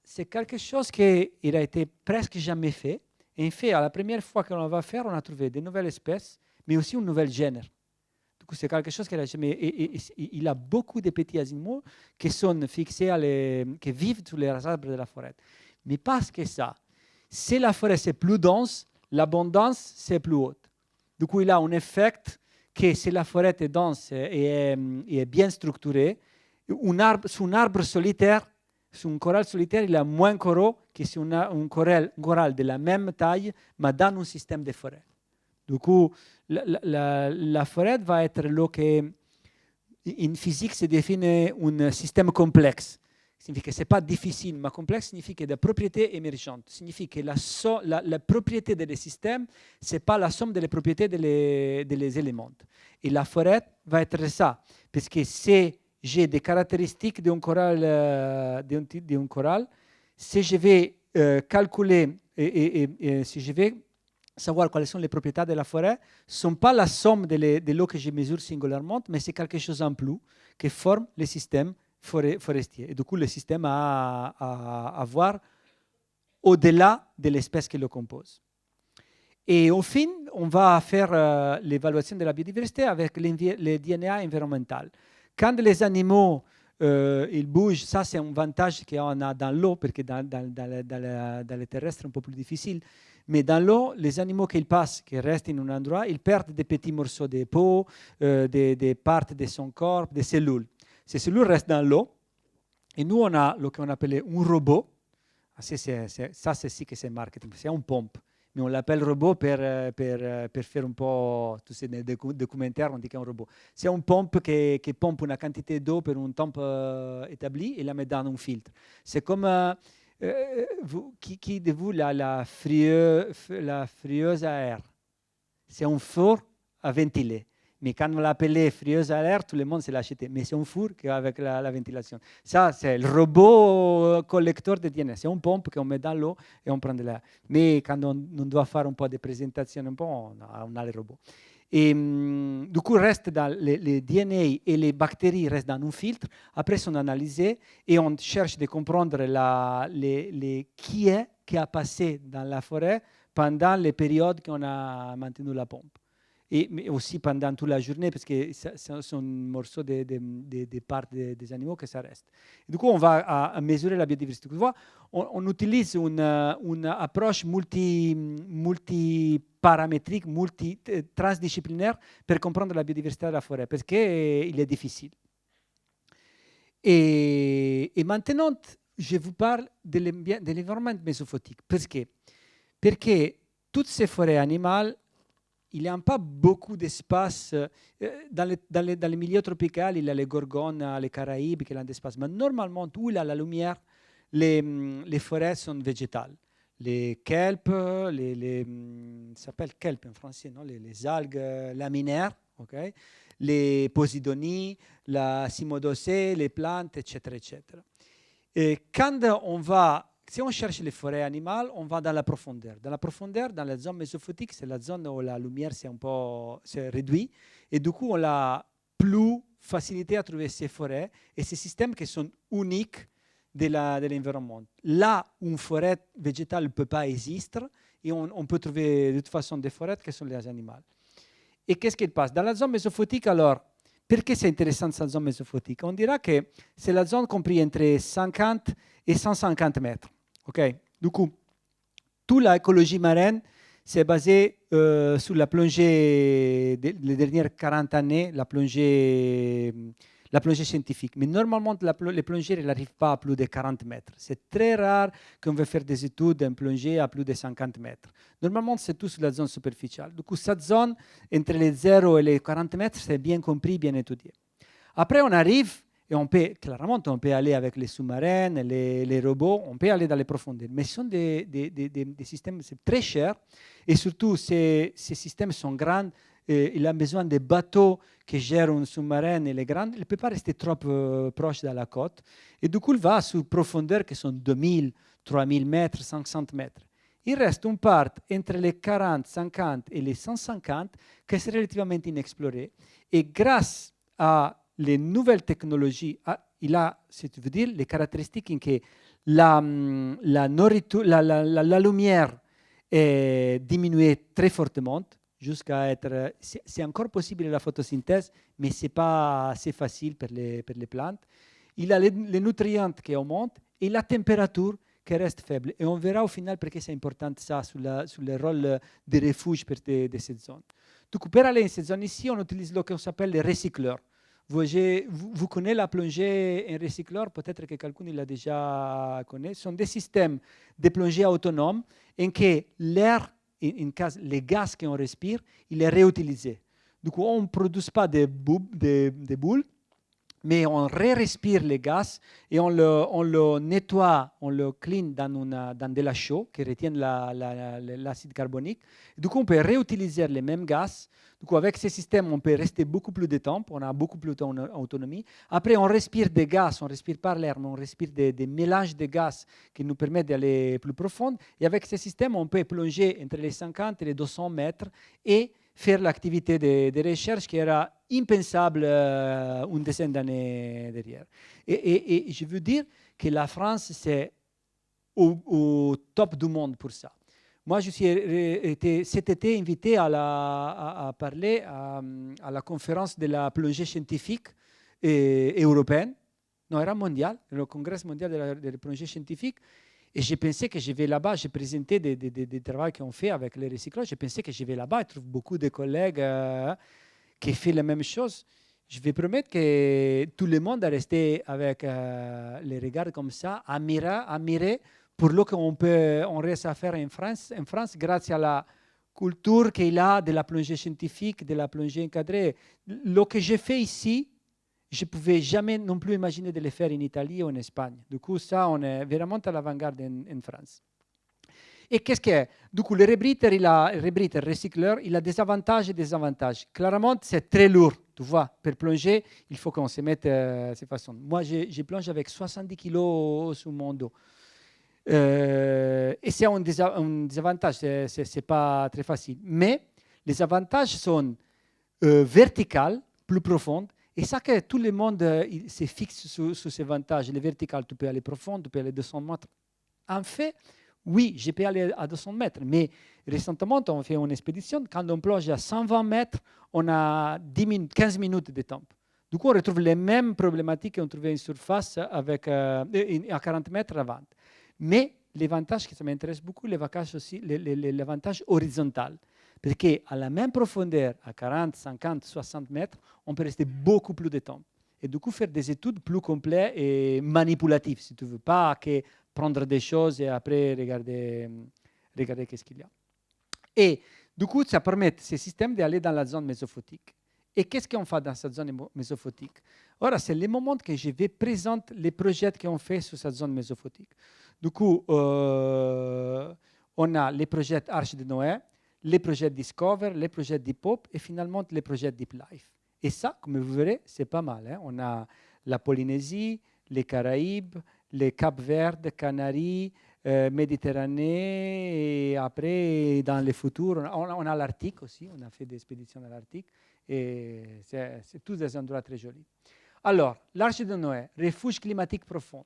C'est quelque chose qui a été presque jamais fait. Et en fait, à la première fois qu'on va faire, on a trouvé de nouvelles espèces, mais aussi un nouvel genre. Du coup, c'est quelque chose qu'il a jamais. Il a beaucoup de petits animaux qui sont fixés, qui vivent sous les arbres de la forêt. Mais parce que ça, si la forêt c'est plus dense, l'abondance c'est plus haute. Du coup, il a un effet que si la forêt est dense et est bien structurée, sur un arbre solitaire, sur un coral solitaire, il a moins de coraux que sur un coral de la même taille, mais dans un système de forêt. Du coup, la forêt va être là que, en physique, se définit un système complexe. Signifie que ce n'est pas difficile, mais complexe signifie que des propriétés émergentes. Signifie que la propriété des systèmes, ce n'est pas la somme des propriétés des éléments. Et la forêt va être ça. Parce que si j'ai des caractéristiques d'un coral, si je vais calculer et si je vais savoir quelles sont les propriétés de la forêt, ne sont pas la somme de l'eau que je mesure singulièrement, mais c'est quelque chose en plus qui forme le système forestier. Et du coup, le système a à voir au-delà de l'espèce qui le compose. Et au fin, on va faire l'évaluation de la biodiversité avec le DNA environnemental. Quand les animaux ils bougent, ça c'est un avantage qu'on a dans l'eau, parce que dans le terrestre c'est un peu plus difficile. Mais dans l'eau, les animaux qui passent, qui restent en un endroit, ils perdent des petits morceaux de peau, des parties de son corps, des cellules. Ces cellules restent dans l'eau. Et nous, on a ce qu'on appelait un robot. Ça, c'est ce que c'est marketing. C'est une pompe. Mais on l'appelle robot pour faire un peu, tous ces documentaires, on dit qu'un robot. C'est une pompe qui pompe une quantité d'eau pour un temps établi et la met dans un filtre. C'est comme, qui de vous, la frieuse à air? C'est un four à ventiler. Mais quand on l'appelait frieuse à l'air, tout le monde se l'achetait. Mais c'est un four avec la ventilation. Ça, c'est le robot collecteur de DNA. C'est une pompe qu'on met dans l'eau et on prend de l'air. Mais quand on doit faire un peu de présentation, on a le robot. Et du coup, reste dans les DNA et les bactéries restent dans un filtre. Après, sont analysés et on cherche de comprendre qui a passé dans la forêt pendant les périodes qu'on a maintenu la pompe. Mais aussi pendant toute la journée, parce que c'est un morceau des parts des animaux que ça reste. Et du coup, on va à mesurer la biodiversité. On utilise une approche multiparamétrique, transdisciplinaire pour comprendre la biodiversité de la forêt, parce qu'il est difficile. Et maintenant, je vous parle de l'environnement mésophotique. Parce que toutes ces forêts animales, il n'y a pas beaucoup d'espace. Dans les milieux tropicaux, il y a les gorgones, les Caraïbes, qui ont d'espace. Mais normalement, où il y a la lumière, les forêts sont végétales. Les kelps, ça s'appelle kelp en français, non? Les algues laminaires, okay? Les posidonies, la cimodocée, les plantes, etc., etc. Et quand si on cherche les forêts animales, on va dans la profondeur. Dans la profondeur, dans la zone mésophotique, c'est la zone où la lumière c'est réduite. Et du coup, on a plus facilité à trouver ces forêts et ces systèmes qui sont uniques de l'environnement. Là où une forêt végétale ne peut pas exister, et on peut trouver de toute façon des forêts qui sont les animaux. Et qu'est-ce qui passe? Dans la zone mésophotique, alors, pourquoi c'est intéressant cette zone mésophotique? On dira que c'est la zone comprise entre 50 et 150 mètres. Okay. Du coup, toute l'écologie marine, c'est basé sur la plongée des dernières 40 années, la plongée scientifique. Mais normalement, les plongées n'arrivent pas à plus de 40 mètres. C'est très rare qu'on veut faire des études d'un plongée à plus de 50 mètres. Normalement, c'est tout sur la zone superficielle. Du coup, cette zone, entre les 0 et les 40 mètres, c'est bien compris, bien étudié. Après, on arrive, et on peut, clairement, on peut aller avec les sous-marins, les robots, on peut aller dans les profondeurs. Mais ce sont des systèmes, c'est très cher. Et surtout, ces systèmes sont grands. Il a besoin de bateaux qui gèrent un sous-marin et les grands. Il ne peut pas rester trop proche de la côte. Et du coup, il va sur profondeur qui sont 2000, 3000 mètres, 500 mètres. Il reste une part entre les 40, 50 et les 150 qui est relativement inexplorée. Et grâce à les nouvelles technologies, il a, si tu veux dire, les caractéristiques que la lumière est diminuée très fortement, jusqu'à être... C'est encore possible la photosynthèse, mais ce n'est pas assez facile pour les plantes. Il a les nutriments qui augmentent et la température qui reste faible. Et on verra au final pourquoi c'est important ça sur le rôle de refuge de cette zone. Donc, pour aller dans cette zone ici, on utilise ce qu'on appelle les recycleurs. Vous connaissez la plongée en recycleur, peut-être que quelqu'un l'a déjà connu. Ce sont des systèmes de plongée autonomes en que l'air, les gaz qu'on respire, il est réutilisé. Du coup, on ne produit pas des boules, mais on respire les gaz et on le nettoie, on le clean dans de la chaux qui retient l'acide carbonique. Et du coup, on peut réutiliser les mêmes gaz. Du coup, avec ces systèmes, on peut rester beaucoup plus de temps, on a beaucoup plus d'autonomie. Après, on respire des gaz, on ne respire pas l'air, mais on respire des mélanges de gaz qui nous permettent d'aller plus profond. Et avec ces systèmes, on peut plonger entre les 50 et les 200 mètres et faire l'activité de recherche qui era impensable une dizaine d'années derrière. Et je veux dire que la France, c'est au top du monde pour ça. Moi, je suis été cet été invité à parler à la conférence de la plongée scientifique européenne, non, era mondiale, le congrès mondial de la plongée scientifique. Et j'ai pensé que je vais là-bas, j'ai présenté des travaux qu'on fait avec les recyclages, j'ai pensé que je vais là-bas et trouve beaucoup de collègues qui font la même chose. Je vais promettre que tout le monde a resté avec les regards comme ça, à mirer pour ce qu'on reste à faire en France, grâce à la culture qu'il a de la plongée scientifique, de la plongée encadrée. Ce que j'ai fait ici, je ne pouvais jamais non plus imaginer de le faire en Italie ou en Espagne. Du coup, ça, on est vraiment à l'avant-garde en France. Et qu'est-ce que est? Du coup, le rebreather, recycleur, il a des avantages et des désavantages. Clairement, c'est très lourd. Tu vois, pour plonger, il faut qu'on se mette de cette façon. Moi, j'ai plongé avec 70 kilos sur mon dos. Et c'est un désavantage, ce n'est pas très facile. Mais les avantages sont verticales, plus profondes. Et ça que tout le monde se fixe sur ces avantages. Les verticales, tu peux aller profond, tu peux aller 200 mètres. En fait, oui, je peux aller à 200 mètres, mais récemment, on fait une expédition. Quand on plonge à 120 mètres, on a 15 minutes de temps. Du coup, on retrouve les mêmes problématiques qu'on trouvait en surface avec, à 40 mètres avant. Mais l'avantage qui m'intéresse beaucoup, l'avantage horizontal. Parce qu'à la même profondeur, à 40, 50, 60 mètres, on peut rester beaucoup plus de temps. Et du coup, faire des études plus complètes et manipulatives, si tu ne veux pas que prendre des choses et après regarder qu'est-ce qu'il y a. Et du coup, ça permet ces systèmes d'aller dans la zone mésophotique. Et qu'est-ce qu'on fait dans cette zone mésophotique? Alors, c'est le moment que je vais présenter les projets qu'on fait sur cette zone mésophotique. Du coup, on a les projets Arche de Noé, les projets Discover, les projets Deep Hope et finalement les projets Deep Life. Et ça, comme vous verrez, c'est pas mal. Hein? On a la Polynésie, les Caraïbes, les Cap-Vert, Canaries, Méditerranée, et après, dans le futur, on a l'Arctique aussi, on a fait des expéditions à l'Arctique, et c'est tous des endroits très jolis. Alors, l'Arche de Noé, refuge climatique profond.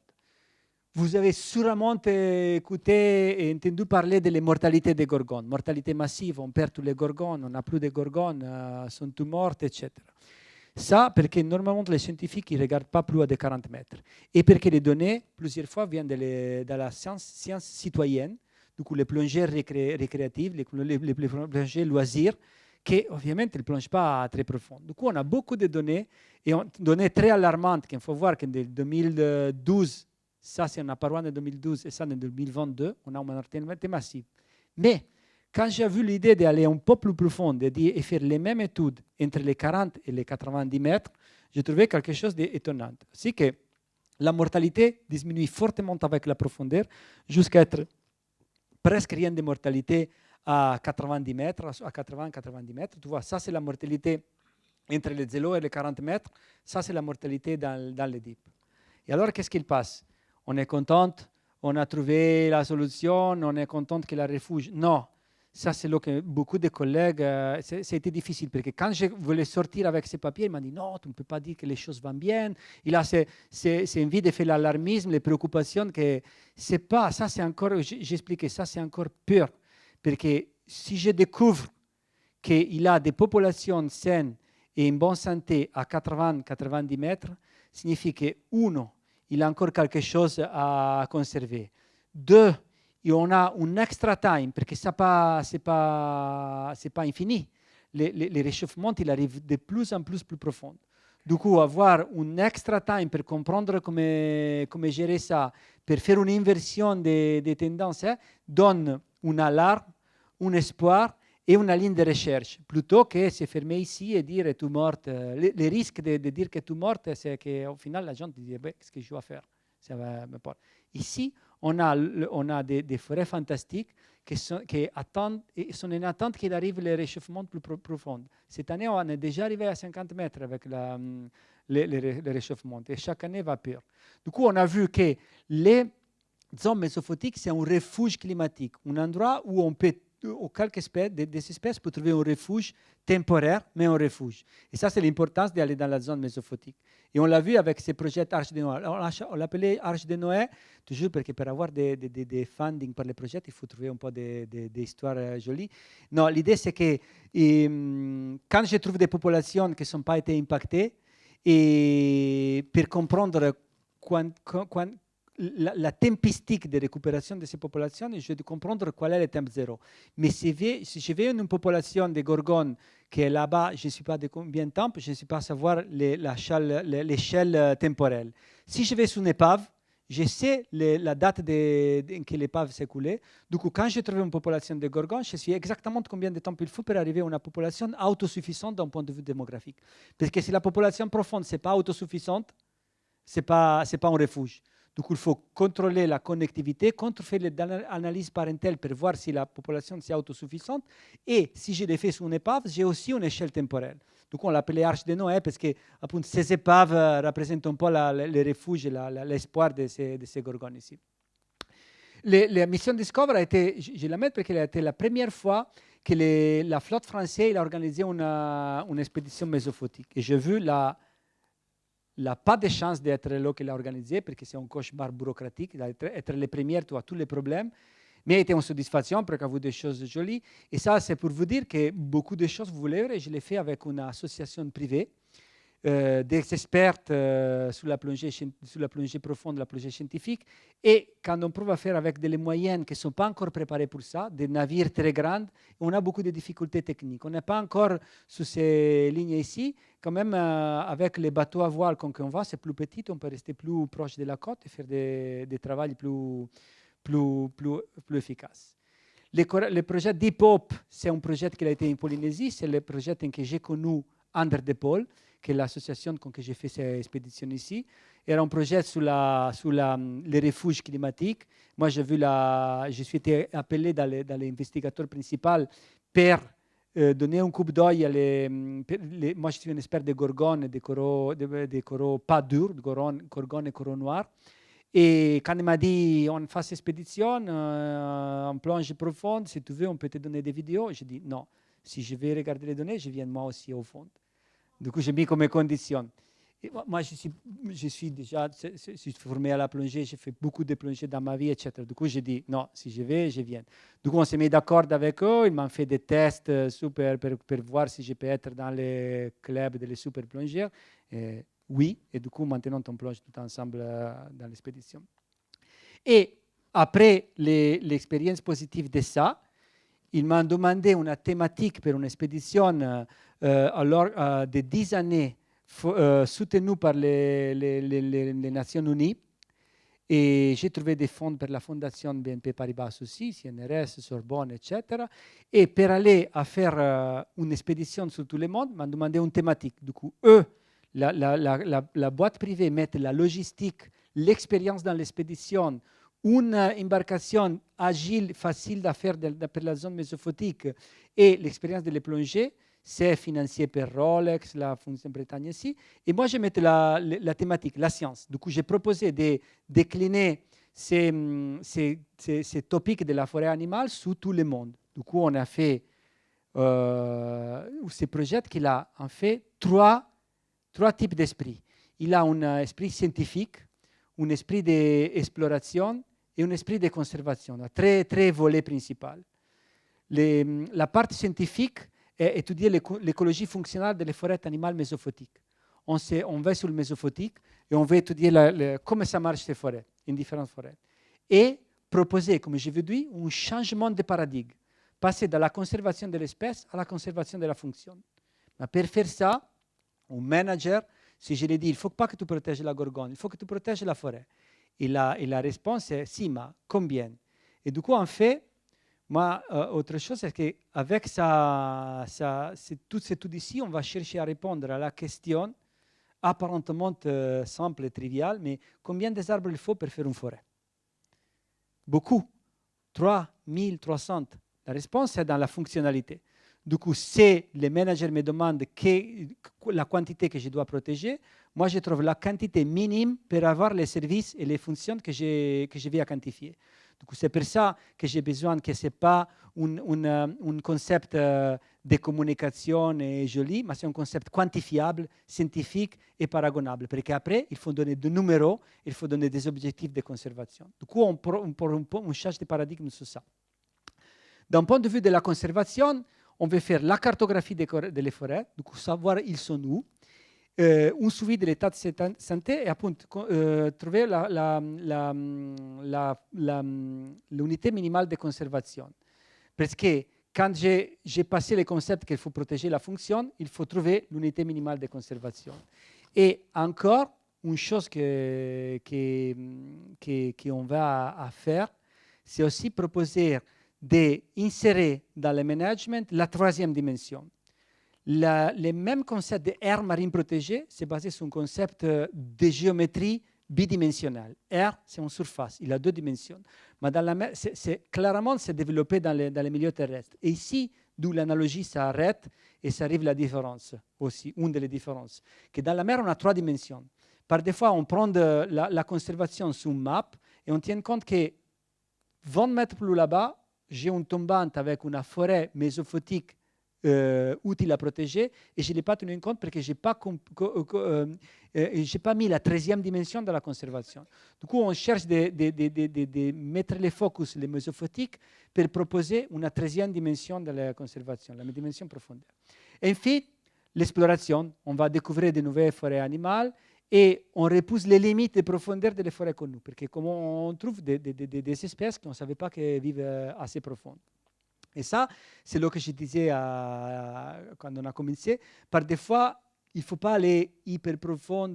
Vous avez sûrement écouté et entendu parler de l'immortalité des gorgones. Mortalité massive, on perd tous les gorgones, on n'a plus de gorgones, sont tous mortes, etc. Ça, parce que normalement, les scientifiques ne regardent pas plus à des 40 mètres. Et parce que les données, plusieurs fois, viennent de la science citoyenne. Du coup, les plongées récréatives, les plongées loisirs, qui, obviamente, ne plongent pas très profond. Du coup, on a beaucoup de données, et données très alarmantes, qu'il faut voir que de 2012, ça c'est un parouane de 2012, et ça en 2022, on a une mortalité massive. Mais, quand j'ai vu l'idée d'aller un peu plus profond et faire les mêmes études entre les 40 et les 90 mètres, j'ai trouvé quelque chose d'étonnant. C'est que la mortalité diminue fortement avec la profondeur, jusqu'à être presque rien de mortalité à 90 mètres, à 80-90 mètres. Tu vois, ça c'est la mortalité entre les 0 et les 40 mètres. Ça c'est la mortalité dans le deep. Et alors, qu'est-ce qu'il passe? On est content, on a trouvé la solution, on est content qu'il y a refuge. Non, ça c'est ce que beaucoup de collègues, c'était difficile, parce que quand je voulais sortir avec ces papiers, ils m'ont dit non, tu ne peux pas dire que les choses vont bien. Il a c'est envie de faire l'alarmisme, les préoccupations, que c'est pas, ça c'est encore, j'expliquais, ça c'est encore pire, parce que si je découvre qu'il a des populations saines et en bonne santé à 80-90 mètres, signifie que, uno, il a encore quelque chose à conserver. Deux, et on a un extra time, parce que ce n'est pas infini. Les réchauffements, il arrive de plus en plus profond. Du coup, avoir un extra time pour comprendre comment gérer ça, pour faire une inversion des tendances, donne une alarme, un espoir et une ligne de recherche, plutôt que se fermer ici et dire tu es morte. Le risque de dire que tu es morte, c'est qu'au final, la gente dit qu'est-ce que je dois faire? Ça va me porter. Ici, on a des forêts fantastiques qui sont en attente qu'il arrive les réchauffements plus profonds. Cette année, on est déjà arrivé à 50 mètres avec le réchauffement, et chaque année va pire. Du coup, on a vu que les zones mésophotiques, c'est un refuge climatique, un endroit où on peut, ou quelques espèces, des espèces peuvent trouver un refuge temporaire, mais un refuge. Et ça, c'est l'importance d'aller dans la zone mésophotique. Et on l'a vu avec ces projets Arche de Noé. On l'appelait Arche de Noé, toujours parce que pour avoir des funding pour les projets, il faut trouver un peu des histoires jolies. Non, l'idée, c'est que quand je trouve des populations qui ne sont pas été impactées, et pour comprendre la tempistique de récupération de ces populations, je dois comprendre quel est le temps zéro. Mais si je vais une population de gorgones qui est là-bas, je ne sais pas de combien de temps, je ne sais pas savoir l'échelle temporelle. Si je vais sur une épave, je sais la date en que l'épave s'est coulée. Du coup, quand je trouve une population de gorgones, je sais exactement combien de temps il faut pour arriver à une population autosuffisante d'un point de vue démographique. Parce que si la population profonde n'est pas autosuffisante, ce n'est pas un refuge. Donc, il faut contrôler la connectivité, faire l'analyse parentale pour voir si la population est autosuffisante. Et si je le fais sur une épave, j'ai aussi une échelle temporelle. Donc, on l'appelait Arche de Noé parce que ces épaves représentent un peu le refuge et l'espoir de ces gorgones ici. La mission Discover a été, je la mets parce qu'elle a été la première fois que la flotte française a organisé une expédition mésophotique. Et j'ai vu pas de chance d'être là qu'il a organisé, parce que c'est un cauchemar bureaucratique, être les premiers, tu as tous les problèmes, mais était une satisfaction parce qu'il y a eu des choses jolies. Et ça, c'est pour vous dire que beaucoup de choses, vous voulez, et je l'ai fait avec une association privée, des experts sur la plongée profonde, la plongée scientifique. Et quand on prouve à faire avec des moyens qui ne sont pas encore préparés pour ça, des navires très grands, on a beaucoup de difficultés techniques. On n'est pas encore sur ces lignes ici. Quand même, avec les bateaux à voile qu'on voit, c'est plus petit, on peut rester plus proche de la côte et faire des travaux plus efficaces. Le projet Deep Hope, c'est un projet qui a été en Polynésie. C'est le projet que j'ai connu Under the Pole, qui est l'association con laquelle j'ai fait cette expédition ici. Era un projet sur les refuges climatiques. Moi, je suis été appelé dans l'investigateur principal pour donner un coup d'œil moi, je suis un expert de gorgones et de coraux pas durs, de gorgones et coraux noirs. Et quand il m'a dit on fait cette expédition en plonge profonde, si tu veux, on peut te donner des vidéos. J'ai dit non, si je vais regarder les données, je viens moi aussi au fond. Du coup, j'ai mis comme condition. Et moi, je suis déjà je suis formé à la plongée, j'ai fait beaucoup de plongées dans ma vie, etc. Du coup, j'ai dit, non, si je vais, je viens. Du coup, on s'est mis d'accord avec eux, ils m'ont fait des tests super pour voir si je peux être dans le club des super plongeurs. Oui, et du coup, maintenant, on plonge tout ensemble dans l'expédition. Et après l'expérience positive de ça, ils m'ont demandé une thématique pour une expédition de 10 années soutenue par les Nations Unies. Et j'ai trouvé des fonds pour la fondation BNP Paribas aussi, CNRS, Sorbonne, etc. Et pour aller à faire une expédition sur tout le monde, ils m'ont demandé une thématique. Du coup, eux, la boîte privée met la logistique, l'expérience dans l'expédition, une embarcation agile, facile à faire pour la zone mésophotique et l'expérience de les plonger. C'est financé par Rolex, la Fondation Bretagne ici. Et moi, je mettais la thématique, la science. Du coup, j'ai proposé de décliner ces topics de la forêt animale sur tout le monde. Du coup, on a fait ce projet qu'il a en fait trois types d'esprit. Il a un esprit scientifique, un esprit d'exploration et un esprit de conservation. Très volets principaux. La partie scientifique est étudier l'écologie fonctionnelle des forêts animales mésophotiques. On va sur le mésophotique et on va étudier comment ça marche ces forêts, en différentes forêts. Et proposer, comme je vous dis, un changement de paradigme. Passer de la conservation de l'espèce à la conservation de la fonction. Mais pour faire ça, un manager, si je lui dis, il ne faut pas que tu protèges la gorgone, il faut que tu protèges la forêt. Et la réponse est, si, mais combien? Et du coup, en fait, moi, autre chose, c'est qu'avec tout cet étude ici, on va chercher à répondre à la question apparemment simple et triviale, mais combien d'arbres il faut pour faire une forêt? Beaucoup. 3300. La réponse est dans la fonctionnalité. Du coup, si les managers me demandent la quantité que je dois protéger, moi, je trouve la quantité minime pour avoir les services et les fonctions que je vais quantifier. Du coup, c'est pour ça que j'ai besoin que ce n'est pas un concept de communication joli, mais c'est un concept quantifiable, scientifique et paragonable. Parce qu'après, il faut donner des numéros, il faut donner des objectifs de conservation. Du coup, on change de paradigme sur ça. D'un point de vue de la conservation, on veut faire la cartographie des forêts, du coup, savoir ils sont où, un suivi de l'état de santé et appunto, trouver l'unité minimale de conservation. Parce que quand j'ai passé le concept qu'il faut protéger la fonction, il faut trouver l'unité minimale de conservation. Et encore, une chose qu'on va faire, c'est aussi proposer d'insérer dans le management la troisième dimension. Le même concept d'aire marine protégée, c'est basé sur un concept de géométrie bidimensionnelle. Air, c'est une surface, il a deux dimensions. Mais dans la mer, clairement, c'est développé dans les milieux terrestres. Et ici, d'où l'analogie s'arrête et ça arrive la différence aussi, une des différences. Que dans la mer, on a trois dimensions. Par des fois, on prend la conservation sur une map et on tient compte que 20 mètres plus là-bas, j'ai une tombante avec une forêt mésophotique utile à protéger et je ne l'ai pas tenu en compte parce que je n'ai pas mis la 13e dimension de la conservation. Du coup, on cherche de mettre le focus, les mésophotiques, pour proposer une 13e dimension de la conservation, la dimension profondeur. Et enfin, l'exploration. On va découvrir de nouvelles forêts animales et on repousse les limites de profondeur des forêts connues, parce que comme on trouve des espèces qu'on ne savait pas qu'elles vivent assez profondes. Et ça, c'est ce que je disais quand on a commencé. Par des fois, il ne faut pas aller hyper profond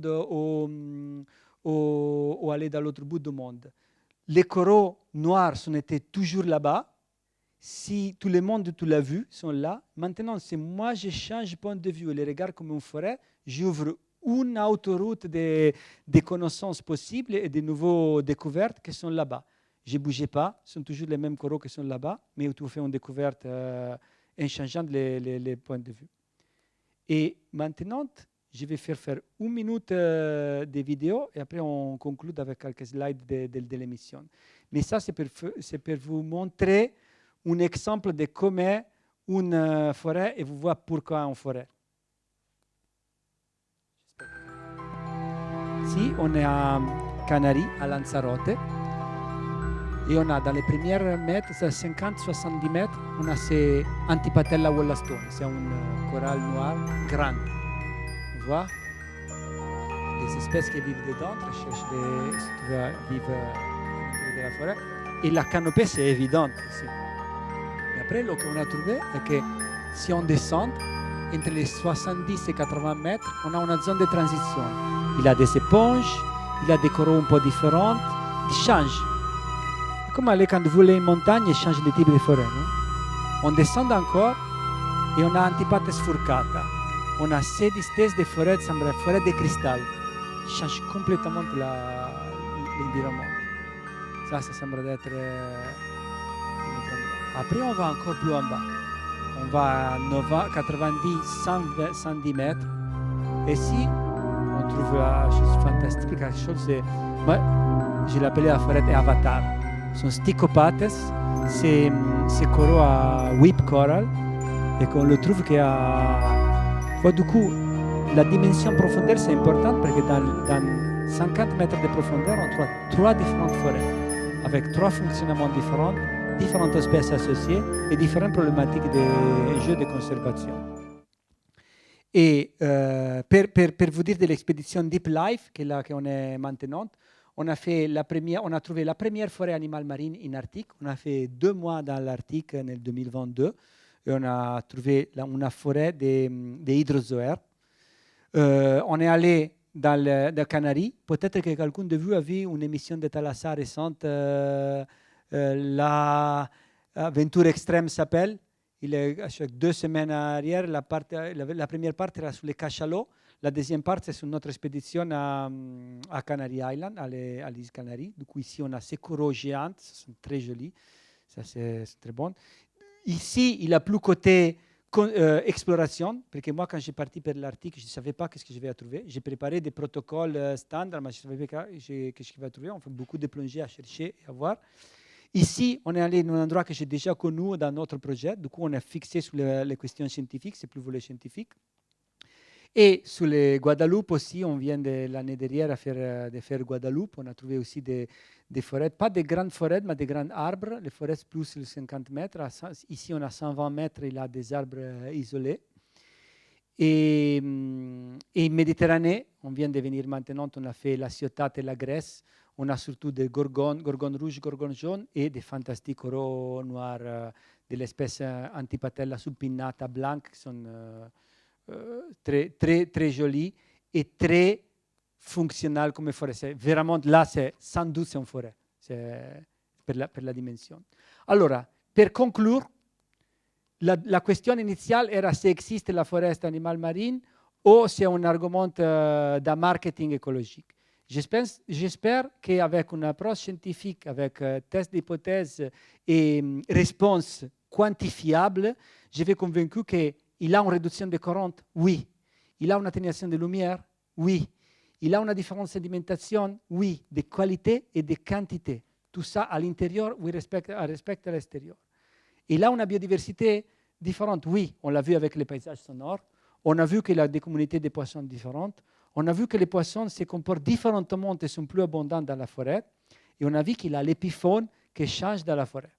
ou aller dans l'autre bout du monde. Les coraux noirs étaient toujours là-bas. Si tout le monde, tu l'as vu, sont là. Maintenant, si moi, je change de point de vue et les regarde comme une forêt, j'ouvre une autoroute de connaissances possibles et de nouvelles découvertes qui sont là-bas. Je ne bougeais pas, ce sont toujours les mêmes coraux qui sont là-bas, mais tu fais une découverte en changeant les points de vue. Et maintenant, je vais faire 1 minute de vidéo et après on conclut avec quelques slides de l'émission. Mais ça, c'est pour vous montrer un exemple de comment une forêt et vous voir pourquoi une forêt. Ici, on est à Canaries, à Lanzarote. Et on a dans les premiers mètres, 50-70 mètres, on a ces Antipatella wallastone. C'est un corail noir grand. On voit les espèces qui vivent dedans, cherchent si tu vas vivre à l'intérieur de la forêt. Et la canopée, c'est évident ici. Et après, ce qu'on a trouvé est que si on descend, entre les 70 et 80 mètres, on a une zone de transition. Il a des éponges, il a des coraux un peu différents, il change. Comme aller quand vous voulez une montagne, il change le type de forêt. Non? On descend encore et on a Antipates furcata. On a Cedistes de forêt, semble forêt de cristal. Il change complètement l'environnement. Ça semble être... Après, on va encore plus en bas. On va à 90, 110 mètres. Et ici, on trouve une chose fantastique, quelque chose, moi, je l'appelais la forêt Avatar. Ce sont stichopates, c'est coraux à whip coral, et qu'on le trouve du coup, la dimension profondeur, c'est important parce que dans 50 mètres de profondeur, on trouve 3 différentes forêts, avec 3 fonctionnements différents, différentes espèces associées et différentes problématiques de jeux de conservation. Et pour vous dire de l'expédition Deep Life, qu'on est maintenant, on a trouvé la première forêt animale marine en Arctique. On a fait 2 mois dans l'Arctique en 2022 et on a trouvé une forêt des hydrozoaires. On est allé dans les Canaries. Peut-être que quelqu'un de vous a vu une émission de Thalassa récente. L'aventure extrême s'appelle. Il est 2 semaines arrière. La première partie era sur les cachalots. La deuxième partie, c'est sur notre expédition à Canary Island, à l'île Canaries. Du coup, ici, on a ces coraux géants. Ils sont très jolis. Ça, c'est très bon. Ici, il a plus côté exploration, parce que moi, quand j'ai parti pour l'Arctique, je ne savais pas ce que je vais trouver. J'ai préparé des protocoles standards, mais je ne savais pas ce que je vais trouver. On fait beaucoup de plongées à chercher et à voir. Ici, on est allé dans un endroit que j'ai déjà connu dans notre projet. Du coup, on est fixé sur les questions scientifiques, c'est plus volet scientifique. Et sur les Guadeloupe aussi, on vient de l'année dernière de faire Guadeloupe. On a trouvé aussi des forêts, pas des grandes forêts, mais des grands arbres. Les forêts plus de 50 mètres. Ici, on a 120 mètres, il y a des arbres isolés. Et Méditerranée, on vient de venir maintenant, on a fait la Ciotat et la Grèce. On a surtout des gorgones rouges, gorgones jaunes et des fantastiques coraux noirs de l'espèce Antipatella supinata blanc qui sont très, très, très jolis et très fonctionnels comme forêt. Vraiment, là, sans doute, c'est une forêt pour la dimension. Alors, pour conclure, la question initiale era se existe la foresta animale marine ou c'est un argument de marketing écologique. J'espère qu'avec une approche scientifique, avec test d'hypothèse et réponse quantifiable, je vais convaincu qu'il a une réduction de courant, oui. Il a une atténuation de lumière, oui. Il a une différente sédimentation, oui, de qualité et de quantité. Tout ça à l'intérieur, oui, respecte à l'extérieur. Il a une biodiversité différente, oui. On l'a vu avec les paysages sonores. On a vu qu'il a des communautés de poissons différentes. On a vu que les poissons se comportent différemment et sont plus abondants dans la forêt. Et on a vu qu'il a l'épifaune qui change dans la forêt.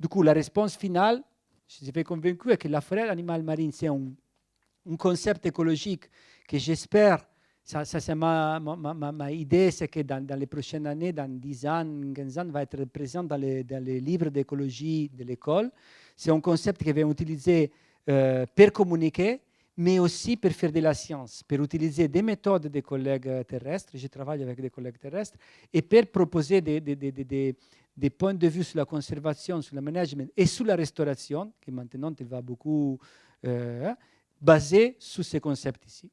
Du coup, la réponse finale, je suis convaincu, est que la forêt animale marine, c'est un concept écologique que j'espère, ça c'est ma idée, c'est que dans les prochaines années, dans 10 ans, 15 ans, va être présent dans les livres d'écologie de l'école. C'est un concept que va utiliser pour communiquer, mais aussi pour faire de la science, pour utiliser des méthodes des collègues terrestres, je travaille avec des collègues terrestres, et pour proposer des points de vue sur la conservation, sur le management et sur la restauration, qui maintenant va beaucoup basé sur ces concepts ici.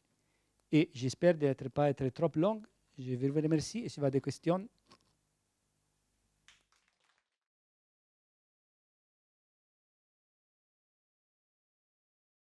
Et j'espère ne pas être trop long. Je vous remercie et si vous avez des questions,